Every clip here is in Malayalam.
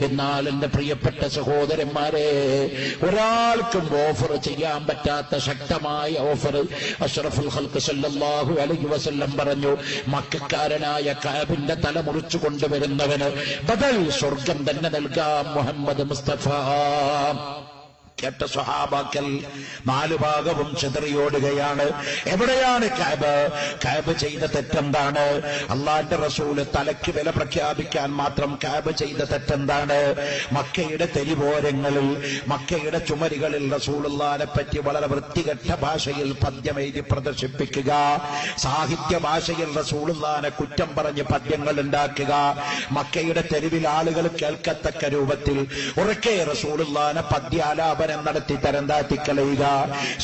എന്നാൽ എന്റെ പ്രിയപ്പെട്ട സഹോദരന്മാരെ, ഒരാൾക്കും ഓഫർ ചെയ്യാൻ പറ്റാത്ത ശക്തമായ ഓഫർ അഷ്റഫുൽ ഖൽഖ് സല്ലല്ലാഹു അലൈഹി വസല്ലം പറഞ്ഞു. മക്കക്കാരനായ കഅബിന്റെ തല മുറിച്ചു കൊണ്ടുവരുന്നവന് ബദൽ സ്വർഗം തന്നെ നൽകാം മുഹമ്മദ് മുസ്തഫ. കേട്ട സ്വഹാബാക്കൾ നാലു ഭാഗവും ചിതറിയോടുകയാണ്. എവിടെയാണ് കഅബ്? കഅബ് ചെയ്ത തെറ്റെന്താണ്? അള്ളാന്റെ റസൂല് തലയ്ക്ക് വില പ്രഖ്യാപിക്കാൻ മാത്രം കഅബ് ചെയ്ത തെറ്റെന്താണ്? മക്കയുടെ തെരുവോരങ്ങളിൽ, മക്കയുടെ ചുമരുകളിൽ റസൂലുള്ളാഹിനെ പറ്റി വളരെ വൃത്തികെട്ട ഭാഷയിൽ പദ്യം എഴുതി പ്രദർശിപ്പിക്കുക, സാഹിത്യ ഭാഷയിൽ റസൂലുള്ളാഹിനെ കുറ്റം പറഞ്ഞ് പദ്യങ്ങൾ ഉണ്ടാക്കുക, മക്കയുടെ തെരുവിൽ ആളുകൾ കേൾക്കത്തക്ക രൂപത്തിൽ ഉറക്കെ റസൂലുള്ളാഹിനെ പദ്യാലാപനം നടത്തി തരം താഴ്ത്തിക്കളയുക,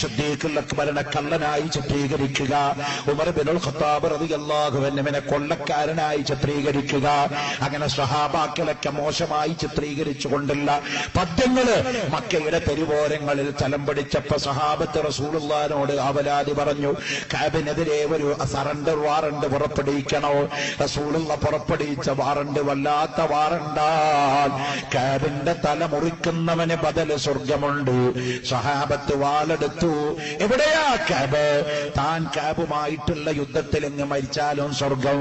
സിദ്ദീഖുൽ അക്ബറിനെ കള്ളനായി ചിത്രീകരിക്കുക, ഉമർ ഇബ്നുൽ ഖത്താബ് റളിയല്ലാഹു അൻഹുവിനെ കൊള്ളക്കാരനായി ചിത്രീകരിക്കുക, അങ്ങനെ സ്വഹാബാക്കളൊക്കെ മോശമായി ചിത്രീകരിച്ചുകൊണ്ടുള്ള പദ്യങ്ങള് മക്കയുടെ തെരുവോരങ്ങളിൽ തലം പിടിച്ചപ്പോ സഹാബത്ത് റസൂലുള്ളാഹിനോട് അവലാതി പറഞ്ഞു, കഅബിനെതിരെ ഒരു സറണ്ടർ വാറണ്ട് പുറപ്പെടുവിക്കണോ? റസൂലുള്ള പുറപ്പെടുവിച്ച വാറണ്ട് വല്ലാത്ത വാറണ്ടാൽ കഅബിന്റെ തല മുറിക്കുന്നവന് ബദൽ സ്വർഗമുണ്ട്. സഹാബത്ത് വാളെടുത്തു. എവിടെയാ കഅബ്? താൻ കഅബുമായിട്ടുള്ള യുദ്ധത്തിൽ എങ്ങ് മരിച്ചാലും സ്വർഗം,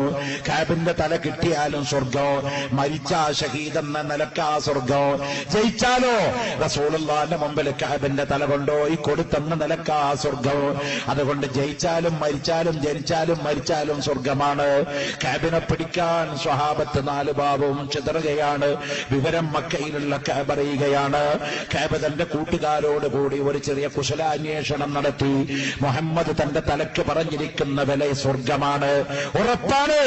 കഅബിന്റെ തല കിട്ടിയാലും സ്വർഗം, മരിച്ചാ ഷഹീദെന്ന നിലക്കാ സ്വർഗം, ജയിച്ചാലോ റസൂലുള്ളാഹിന്റെ മുമ്പിൽ കഅബിന്റെ തല കൊണ്ടുപോയി കൊടുത്തെന്ന നിലക്കാ സ്വർഗം. അതുകൊണ്ട് ജയിച്ചാലും മരിച്ചാലും ജനിച്ചാലും മരിച്ചാലും സ്വർഗമാണ്. കഅബിനെ പിടിക്കാൻ സ്വഹാബത്ത് നാല് ഭാവവും ചിതറുകയാണ്. വിവരം മക്കയിലുള്ള കഅബ് അറിയുകയാണ്. കഅബ് തന്റെ കൂട്ടുകാരോട് കൂടി ഒരു ചെറിയ കുശലാന്വേഷണം നടത്തി. മുഹമ്മദ് തന്റെ തലക്ക് പറഞ്ഞിരിക്കുന്ന വില സ്വർഗമാണ്, ഉറപ്പാണ്.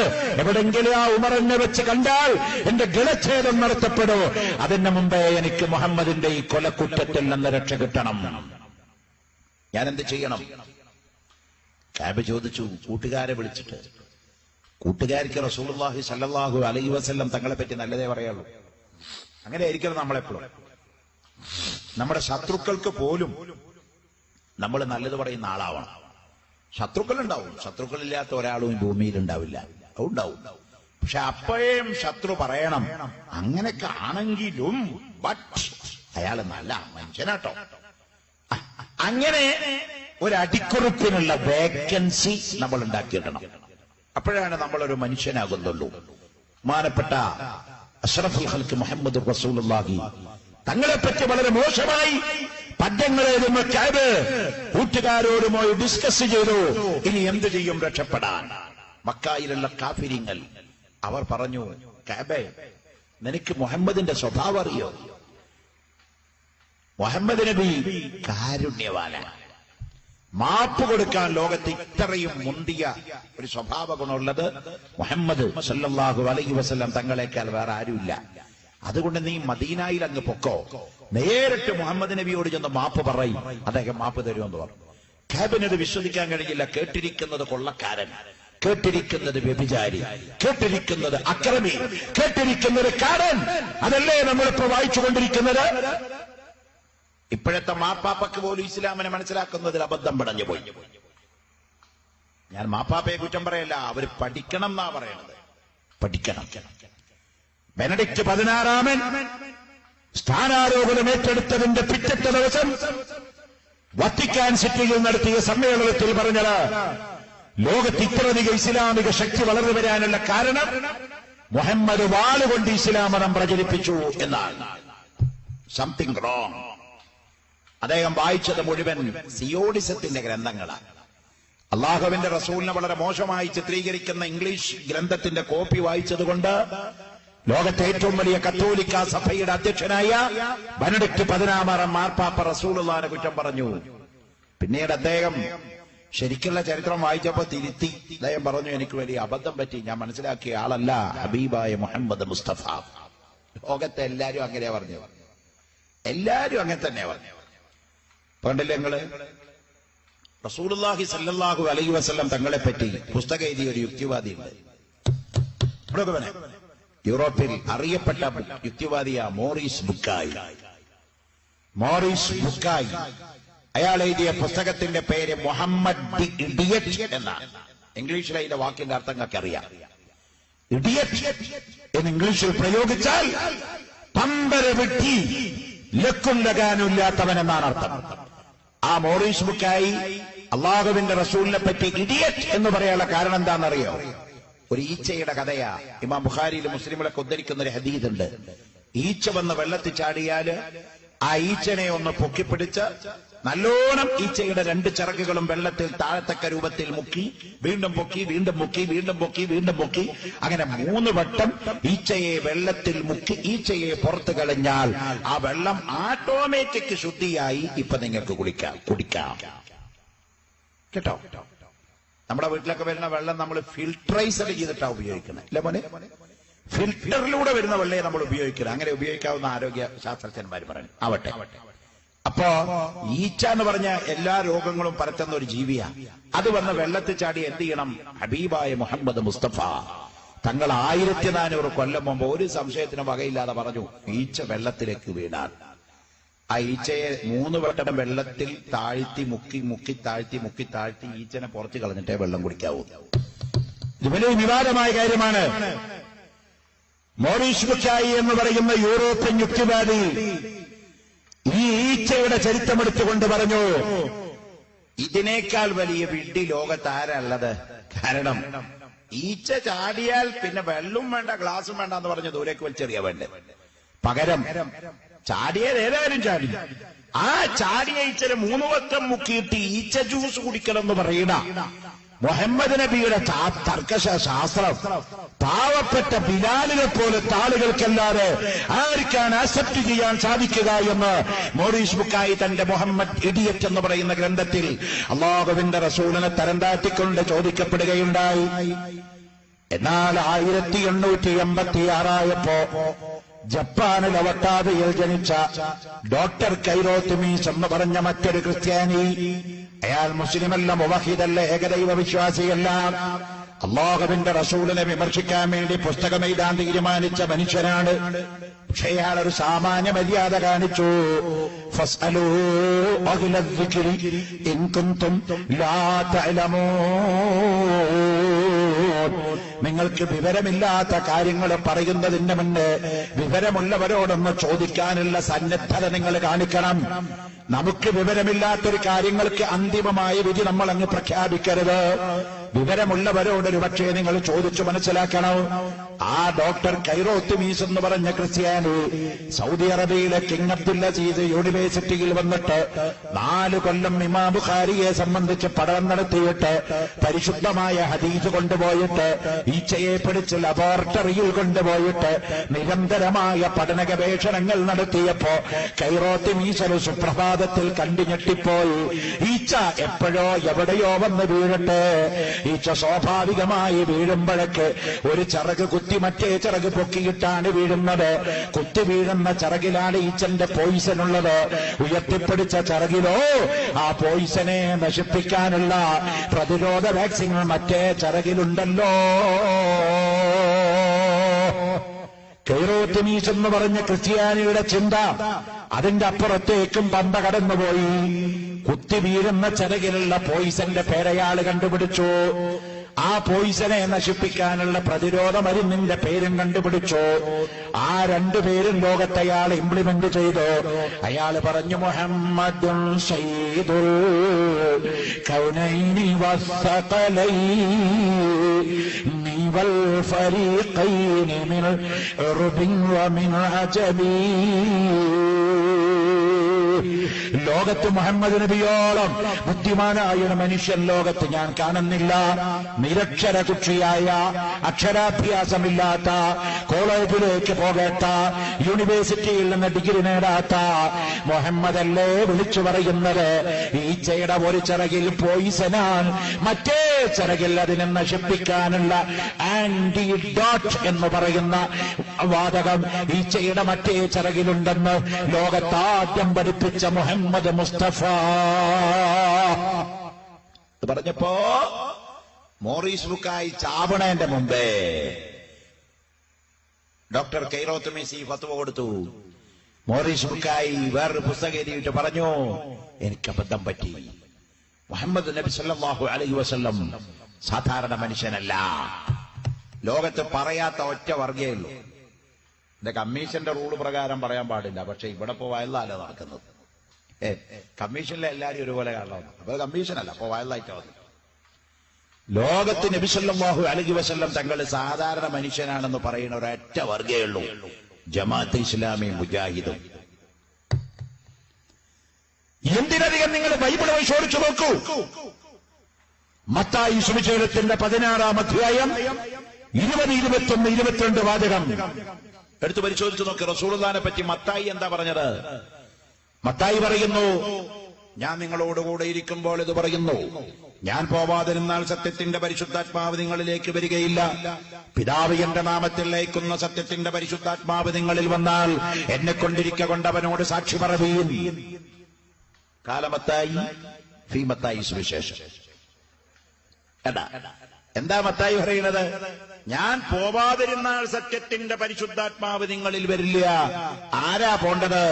എവിടെങ്കിലും ആ ഉമറിനെ വെച്ച് കണ്ടാൽ എന്റെ ഗളച്ഛേദം നടത്തപ്പെടൂ. അതിന് മുമ്പേ എനിക്ക് മുഹമ്മദിന്റെ ഈ കൊലക്കുറ്റത്തിൽ നിന്ന് രക്ഷ കിട്ടണം. ഞാൻ എന്ത് ചെയ്യണം? കഅബ് ചോദിച്ചു കൂട്ടുകാരെ വിളിച്ചിട്ട്. കൂട്ടുകാർക്ക് റസൂലുള്ളാഹി സ്വല്ലല്ലാഹു അലൈഹി വസല്ലം തങ്ങളെ പറ്റി നല്ലതേ പറയുള്ളൂ. അങ്ങനെ ആയിരിക്കണം നമ്മളെപ്പോഴും. നമ്മുടെ ശത്രുക്കൾക്ക് പോലും നമ്മൾ നല്ലത് പറയുന്ന ആളാവണം. ശത്രുക്കളുണ്ടാവും, ശത്രുക്കളില്ലാത്ത ഒരാളും ഈ ഭൂമിയിൽ ഉണ്ടാവില്ല, ഉണ്ടാവും. പക്ഷെ അപ്പോഴും ശത്രു പറയണം, അങ്ങനെയൊക്കെ ആണെങ്കിലും അയാള് നല്ല മനുഷ്യനാട്ടോ. അങ്ങനെ ഒരു അടിക്കുറിപ്പിനുള്ള വേക്കൻസി നമ്മൾ ഉണ്ടാക്കിയിടണം. അപ്പോഴാണ് നമ്മളൊരു മനുഷ്യനാകുന്നുള്ളൂ. ബഹുമാനപ്പെട്ട അഷ്റഫുൽ ഖൽഖ് മുഹമ്മദ് റസൂലുള്ളാഹി തങ്ങളെപ്പറ്റി വളരെ മോശമായി പദ്യങ്ങൾ എഴുതുന്ന കഅബ് കൂട്ടുകാരോടുമായി ഡിസ്കസ് ചെയ്തു. ഇനി എന്ത് ചെയ്യും രക്ഷപ്പെടാൻ? മക്കയിലുള്ള കാഫിരിങ്ങൾ അവർ പറഞ്ഞു, കഅബേ, നിനക്ക് മുഹമ്മദിന്റെ സ്വഭാവം അറിയോ? മുഹമ്മദ് നബി കാരുണ്യവാനാണ്. മാപ്പ് കൊടുക്കാൻ ലോകത്ത് ഇത്രയും മുന്തിയ ഒരു സ്വഭാവ ഗുണമുള്ളത് മുഹമ്മദ് സല്ലല്ലാഹു അലൈഹി വസല്ലം തങ്ങളെക്കാൾ വേറെ ആരുമില്ല. അതുകൊണ്ട് നീ മദീനയിൽ അങ്ങ് പൊക്കോ, നേരിട്ട് മുഹമ്മദ് നബിയോട് ചെന്ന് മാപ്പ് പറയും, അദ്ദേഹം മാപ്പ് തരുമെന്ന് പറഞ്ഞു. കഅബിനത് വിശ്വസിക്കാൻ കഴിഞ്ഞില്ല. കേട്ടിരിക്കുന്നത് കൊള്ളക്കാരൻ, കേട്ടിരിക്കുന്നത് വ്യഭിചാരി, കേട്ടിരിക്കുന്നത് അക്രമി, കേട്ടിരിക്കുന്നത് കാരൻ. അതല്ലേ നമ്മളിപ്പോ വായിച്ചുകൊണ്ടിരിക്കുന്നത്? ഇപ്പോഴത്തെ മാപ്പാപ്പക്ക് പോലും ഇസ്ലാമിനെ മനസ്സിലാക്കുന്നതിൽ അബദ്ധം പടഞ്ഞു പോയി. ഞാൻ മാപ്പാപ്പയെ കുറ്റം പറയല്ല, അവർ പഠിക്കണം എന്നാ പറയണത്. പഠിക്കണം. ബെനഡിക്ട് 16 സ്ഥാനാരോപണം ഏറ്റെടുത്തതിന്റെ പിറ്റത്തെ ദിവസം വത്തിക്കാൻ സിറ്റിയിൽ നടത്തിയ സമ്മേളനത്തിൽ പറഞ്ഞത്, ലോകത്ത് ഇത്രയധികം ഇസ്ലാമിക ശക്തി വളർന്നു വരാനുള്ള കാരണം മുഹമ്മദ് വാളുകൊണ്ട് ഇസ്ലാം മതം പ്രചരിപ്പിച്ചു എന്നാണ്. Something wrong. അദ്ദേഹം വായിച്ചത് മുഴുവൻ സിയോഡിസത്തിന്റെ ഗ്രന്ഥങ്ങളാണ്. അള്ളാഹുവിന്റെ റസൂലിനെ വളരെ മോശമായി ചിത്രീകരിക്കുന്ന ഇംഗ്ലീഷ് ഗ്രന്ഥത്തിന്റെ കോപ്പി വായിച്ചതുകൊണ്ട് ലോകത്തെ ഏറ്റവും വലിയ കത്തോലിക്ക സഭയുടെ അധ്യക്ഷനായ ബെനഡിക്ട് 16 മാർപ്പാപ്പ റസൂലുള്ളാഹിനെ കുറ്റം പറഞ്ഞു. പിന്നീട് അദ്ദേഹം ശരിക്കുള്ള ചരിത്രം വായിച്ചപ്പോ തിരുത്തി. അദ്ദേഹം പറഞ്ഞു, എനിക്ക് വലിയ അബദ്ധം പറ്റി, ഞാൻ മനസ്സിലാക്കിയ ആളല്ല ഹബീബായ മുഹമ്മദ് മുസ്തഫ. ലോകത്തെ എല്ലാരും അങ്ങനെയാ പറഞ്ഞു, എല്ലാരും അങ്ങനെ തന്നെ പറഞ്ഞു. കണ്ടില്ലേ നിങ്ങള്? റസൂലുള്ളാഹി സ്വല്ലല്ലാഹു അലൈഹി വസല്ലം തങ്ങളെ പറ്റി പുസ്തകം എഴുതിയ ഒരു യുക്തിവാദിയുണ്ട്. യൂറോപ്പിൽ അറിയപ്പെട്ട യുക്തിവാദിയ മോറിസ് ബുക്കായി. മോറിസ് ബുക്കായി അയാൾ എഴുതിയ പുസ്തകത്തിന്റെ പേര് മുഹമ്മദ് ദി ഇഡിയറ്റ് എന്നാണ്. ഇംഗ്ലീഷിൽ അതിന്റെ വാക്കിന്റെ അർത്ഥം ഒക്കെ അറിയാം. ഇഡിയറ്റ് എന്ന് ഇംഗ്ലീഷിൽ പ്രയോഗിച്ചാൽ അമ്പര വിട്ടി ലക്കും ലഗാനുമില്ലാത്തവനെന്നാണ് അർത്ഥം. ആ മോറീസ് ബുക്കായി അള്ളാഹുവിന്റെ റസൂലിനെ പറ്റി ഇഡിയറ്റ് എന്ന് പറയാനുള്ള കാരണം എന്താണെന്നറിയോ? ഒരു ഈച്ചയുടെ കഥയാ. ഇമാം ബുഖാരിയിലും മുസ്ലിമിലൊക്കെ ഉദ്ധരിക്കുന്ന ഒരു ഹദീസ് ഉണ്ട്. ഈച്ച വന്ന് വെള്ളത്തിൽ ചാടിയാല് ആ ഈച്ചനെ ഒന്ന് പൊക്കിപ്പിടിച്ച് നല്ലോണം ഈച്ചയുടെ 2 ചിറകുകളും വെള്ളത്തിൽ താഴത്തക്ക രൂപത്തിൽ മുക്കി, വീണ്ടും പൊക്കി, വീണ്ടും മുക്കി, വീണ്ടും പൊക്കി, വീണ്ടും പൊക്കി, അങ്ങനെ 3 വട്ടം ഈച്ചയെ വെള്ളത്തിൽ മുക്കി ഈച്ചയെ പുറത്തു കളഞ്ഞാൽ ആ വെള്ളം ഓട്ടോമാറ്റിക് ശുദ്ധിയായി ഇപ്പൊ നിങ്ങൾക്ക് കുടിക്കാം. കേട്ടോ? നമ്മുടെ വീട്ടിലൊക്കെ വരുന്ന വെള്ളം നമ്മൾ ഫിൽട്രൈസർ ചെയ്തിട്ടാണ് ഉപയോഗിക്കുന്നത്, അല്ലെ മോനെ? ഫിൽറ്ററിലൂടെ വരുന്ന വെള്ളയെ നമ്മൾ ഉപയോഗിക്കുന്നത്. അങ്ങനെ ഉപയോഗിക്കാവുന്ന ആരോഗ്യ ശാസ്ത്രജ്ഞന്മാർ പറയും. ആവട്ടെ. അപ്പോ ഈച്ച എന്ന് പറഞ്ഞ എല്ലാ രോഗങ്ങളും പരത്തുന്ന ഒരു ജീവിയാ. അത് വന്ന് വെള്ളത്തിൽ ചാടി എന്ത് ചെയ്യണം? ഹബീബായ മുഹമ്മദ് മുസ്തഫ തങ്ങൾ 1400 കൊല്ലം മുമ്പ് ഒരു സംശയത്തിന് വകയില്ലാതെ പറഞ്ഞു, ഈച്ച വെള്ളത്തിലേക്ക് വീണാൽ ആ ഈച്ചയെ 3 വട്ടം വെള്ളത്തിൽ താഴ്ത്തി മുക്കി താഴ്ത്തി ഈച്ചനെ പുറത്ത് കളഞ്ഞിട്ടേ വെള്ളം കുടിക്കാവൂ. ഇത് വലിയ വിവാദമായ കാര്യമാണ്. മോറീസ് ബുക്കായി എന്ന് പറയുന്ന യൂറോപ്യൻ യുക്തിവാദി ഈ ഈച്ചയുടെ ചരിത്രമെടുത്തുകൊണ്ട് പറഞ്ഞു, ഇതിനേക്കാൾ വലിയ വിഡ്ഢി ലോകത്താരള്ളത്. കാരണം ഈച്ച ചാടിയാൽ പിന്നെ വെള്ളവും വേണ്ട ഗ്ലാസും വേണ്ട എന്ന് പറഞ്ഞ് ദൂരേക്ക് വലിച്ചെറിയാ വേണ്ടേ. പകരം ചാടിയത് ഏതായാലും ചാടി, ആ ചാടിയ ഈച്ചനെ 3 വട്ടം മുക്കിയിട്ട് ഈച്ച ജ്യൂസ് കുടിക്കണമെന്ന് പറയണ മുഹമ്മദ് നബിയുടെ തർക്കശാസ്ത്രം പാവപ്പെട്ട ബിലാലിനെ പോലത്തെ ആളുകൾക്കല്ലാതെ ആർക്കാണ് അക്സെപ്റ്റ് ചെയ്യാൻ സാധിക്കുക എന്ന് മോറീസ് ബുക്കായി തന്റെ മുഹമ്മദ് ഇഡിയറ്റ് എന്ന് പറയുന്ന ഗ്രന്ഥത്തിൽ അല്ലാഹുവിന്റെ റസൂലിനെ തരം താഴ്ത്തിക്കൊണ്ട് ചോദിക്കപ്പെടുകയുണ്ടായി. എന്നാൽ 1886 ജപ്പാനിൽ അവട്ടാതിയിൽ ജനിച്ച ഡോക്ടർ കൈറോത്തുമീസ് എന്ന് പറഞ്ഞ മറ്റൊരു ക്രിസ്ത്യാനി, അയാൾ മുസ്ലിമല്ല, മുവഹിദല്ല, ഏകദൈവ വിശ്വാസിയല്ല, അല്ലാഹുവിന്റെ റസൂലിനെ വിമർശിക്കാൻ വേണ്ടി പുസ്തകം എഴുതാൻ തീരുമാനിച്ച മനുഷ്യനാണ്. പക്ഷേ അയാൾ ഒരു സാമാന്യ മര്യാദ കാണിച്ചു. ഫസ്അലൂ അഹ്ല ദിക്രി ഇൻ കുൻതും ലാ തഅലമൂൻ. നിങ്ങൾക്ക് വിവരമില്ലാത്ത കാര്യങ്ങൾ പറയുന്നതിന് മുന്നേ വിവരമുള്ളവരോടൊന്ന് ചോദിക്കാനുള്ള സന്നദ്ധത നിങ്ങൾ കാണിക്കണം. നമുക്ക് വിവരമില്ലാത്തൊരു കാര്യങ്ങൾക്ക് അന്തിമമായ വിധി നമ്മൾ അങ്ങ് പ്രഖ്യാപിക്കരുത്. വിവരമുള്ളവരോടൊരു പക്ഷേ നിങ്ങൾ ചോദിച്ചു മനസ്സിലാക്കണം. ആ ഡോക്ടർ കൈറോത്തുമീസ് എന്ന് പറഞ്ഞ ക്രിസ്ത്യാനി സൗദി അറേബ്യയിലെ കിങ് അബ്ദുൽ അസീസ് യൂണിവേഴ്സിറ്റിയിൽ വന്നിട്ട് 4 കൊല്ലം ഇമാം ബുഖാരിയെ സംബന്ധിച്ച് പഠനം നടത്തിയിട്ട് പരിശുദ്ധമായ ഹദീസ് കൊണ്ടുപോയിട്ട് ഈച്ചയെ പിടിച്ച് ലബോറട്ടറിയിൽ കൊണ്ടുപോയിട്ട് നിരന്തരമായ പഠന ഗവേഷണങ്ങൾ നടത്തിയപ്പോ കൈറോത്തുമീസ് ഒരു സുപ്രഭാതത്തിൽ കണ്ടു ഞെട്ടിപ്പോയി. ഈച്ച എപ്പോഴോ എവിടെയോ വന്ന് വീഴട്ടെ. ഈച്ച സ്വാഭാവികമായി വീഴുമ്പോഴേക്ക് ഒരു ചിറക് കുത്തി മറ്റേ ചിറക് പൊക്കിയിട്ടാണ് വീഴുന്നത്. കുത്തി വീഴുന്ന ചിറകിലാണ് ഈച്ചന്റെ പോയിസൺ ഉള്ളത്. ഉയർത്തിപ്പിടിച്ച ചിറകിലോ ആ പോയിസനെ നശിപ്പിക്കാനുള്ള പ്രതിരോധ വാക്സിൻ മറ്റേ ചിറകിലുണ്ടല്ലോ. കൈറോത്തുമീസ് എന്ന് പറഞ്ഞ ക്രിസ്ത്യാനിയുടെ ചിന്ത അതിന്റെ അപ്പുറത്തേക്കും പന്ത കടന്നുപോയി. കുത്തി വീഴുന്ന ചിറകിലുള്ള പോയിസന്റെ പേരയാള് കണ്ടുപിടിച്ചു. ആ പോയിസനെ നശിപ്പിക്കാനുള്ള പ്രതിരോധ മരുന്നിന്റെ പേരും കണ്ടുപിടിച്ചു. ആ 2 പേരും ലോകത്തയാൾ ഇംപ്ലിമെന്റ് ചെയ്തു. അയാൾ പറഞ്ഞു, മുഹമ്മദുൻ സയ്യിദുൽ കൗനൈനി വസ്സഖലൈനി വൽ ഫരീഖൈനി മിൻ ഉർബിൻ വമിൻ അജബി. ലോകത്ത് മുഹമ്മദ് നബിയോളം ബുദ്ധിമാനായ ഒരു മനുഷ്യൻ ലോകത്ത് ഞാൻ കാണുന്നില്ല. നിരക്ഷര കുക്ഷിയായ, അക്ഷരാഭ്യാസമില്ലാത്ത, കോളേജിലേക്ക് പോകാത്ത, യൂണിവേഴ്സിറ്റിയിൽ നിന്ന് ഡിഗ്രി നേടാത്ത മുഹമ്മദല്ലേ വിളിച്ചു പറയുന്നത്. ഈച്ചയുടെ ഒരു ചിറകിൽ പോയിസനാൻ, മറ്റേ ചിറകിൽ അതിനെ നശിപ്പിക്കാനുള്ള ആന്റിഡോട്ട് എന്ന് പറയുന്ന വാതകം ഈച്ചയുടെ മറ്റേ ചിറകിലുണ്ടെന്ന് ലോകത്താദ്യം പഠിപ്പിച്ച മുഹമ്മദ് മുസ്തഫ പറഞ്ഞപ്പോ മോറീസ് ബുക്കായി ചാവണേന്റെ മുമ്പേ ഡോക്ടർ കൈറോത്തുമീസ് ഫത്വ കൊടുത്തു. മോറീസ് ബുക്കായി വേറൊരു പുസ്തകം എഴുതിയിട്ട് പറഞ്ഞു, എനിക്ക് അബദ്ധം പറ്റി. മുഹമ്മദ് നബി സല്ലല്ലാഹു അലൈഹി വസല്ലം സാധാരണ മനുഷ്യനല്ല. ലോകത്ത് പറയാത്ത ഒറ്റ വർഗ്ഗേ ഉള്ളൂ. എന്റെ കമ്മീഷന്റെ റൂള് പ്രകാരം പറയാൻ പാടില്ല. പക്ഷെ ഇവിടെ ഇപ്പോ വയലാലോ നടക്കുന്നത്. കമ്മീഷനിലെ എല്ലാരും ഒരുപോലെ കാണണം. അപ്പൊ കമ്മീഷനല്ല, അപ്പൊ വയലായിട്ടാ വന്നത്. ലോകത്ത് നബി സല്ലല്ലാഹു അലൈഹി വസല്ലം തങ്ങൾ സാധാരണ മനുഷ്യനാണെന്ന് പറയുന്ന ഒരൊറ്റ വർഗ്ഗേ ഉള്ളൂ, ജമാഅത്തെ ഇസ്ലാമി മുജാഹിദും. എന്തിനധികം നിങ്ങൾ ബൈബിൾ പരിശോധിച്ചു നോക്കൂ. മത്തായി സുവിശേഷത്തിന്റെ 16-ാം അധ്യായം 20, 21, 22 വാചകം എടുത്തു പരിശോധിച്ചു നോക്കി. റസൂലുള്ളാഹിനെ പറ്റി മത്തായി എന്താ പറഞ്ഞത്? മത്തായി പറയുന്നു, ഞാൻ നിങ്ങളോടുകൂടെ ഇരിക്കുമ്പോൾ ഇത് പറയുന്നു, ഞാൻ പോവാതിരുന്നാൽ സത്യത്തിന്റെ പരിശുദ്ധാത്മാവ് നിങ്ങളിലേക്ക് വരികയില്ല. പിതാവ് എന്റെ നാമത്തിൽ അയക്കുന്ന സത്യത്തിന്റെ പരിശുദ്ധാത്മാവ് നിങ്ങളിൽ വന്നാൽ എന്നെ കൊണ്ടിരിക്ക കൊണ്ടവനോട് സാക്ഷി പറവീൻ. കാലമത്തായി ഫീ മത്തായി സുവിശേഷം. എന്താ മത്തായി പറയുന്നത്? ഞാൻ പോവാതിരുന്നാൽ സത്യത്തിന്റെ പരിശുദ്ധാത്മാവ് നിങ്ങളിൽ വരില്ല. ആരാ പോണ്ടത്?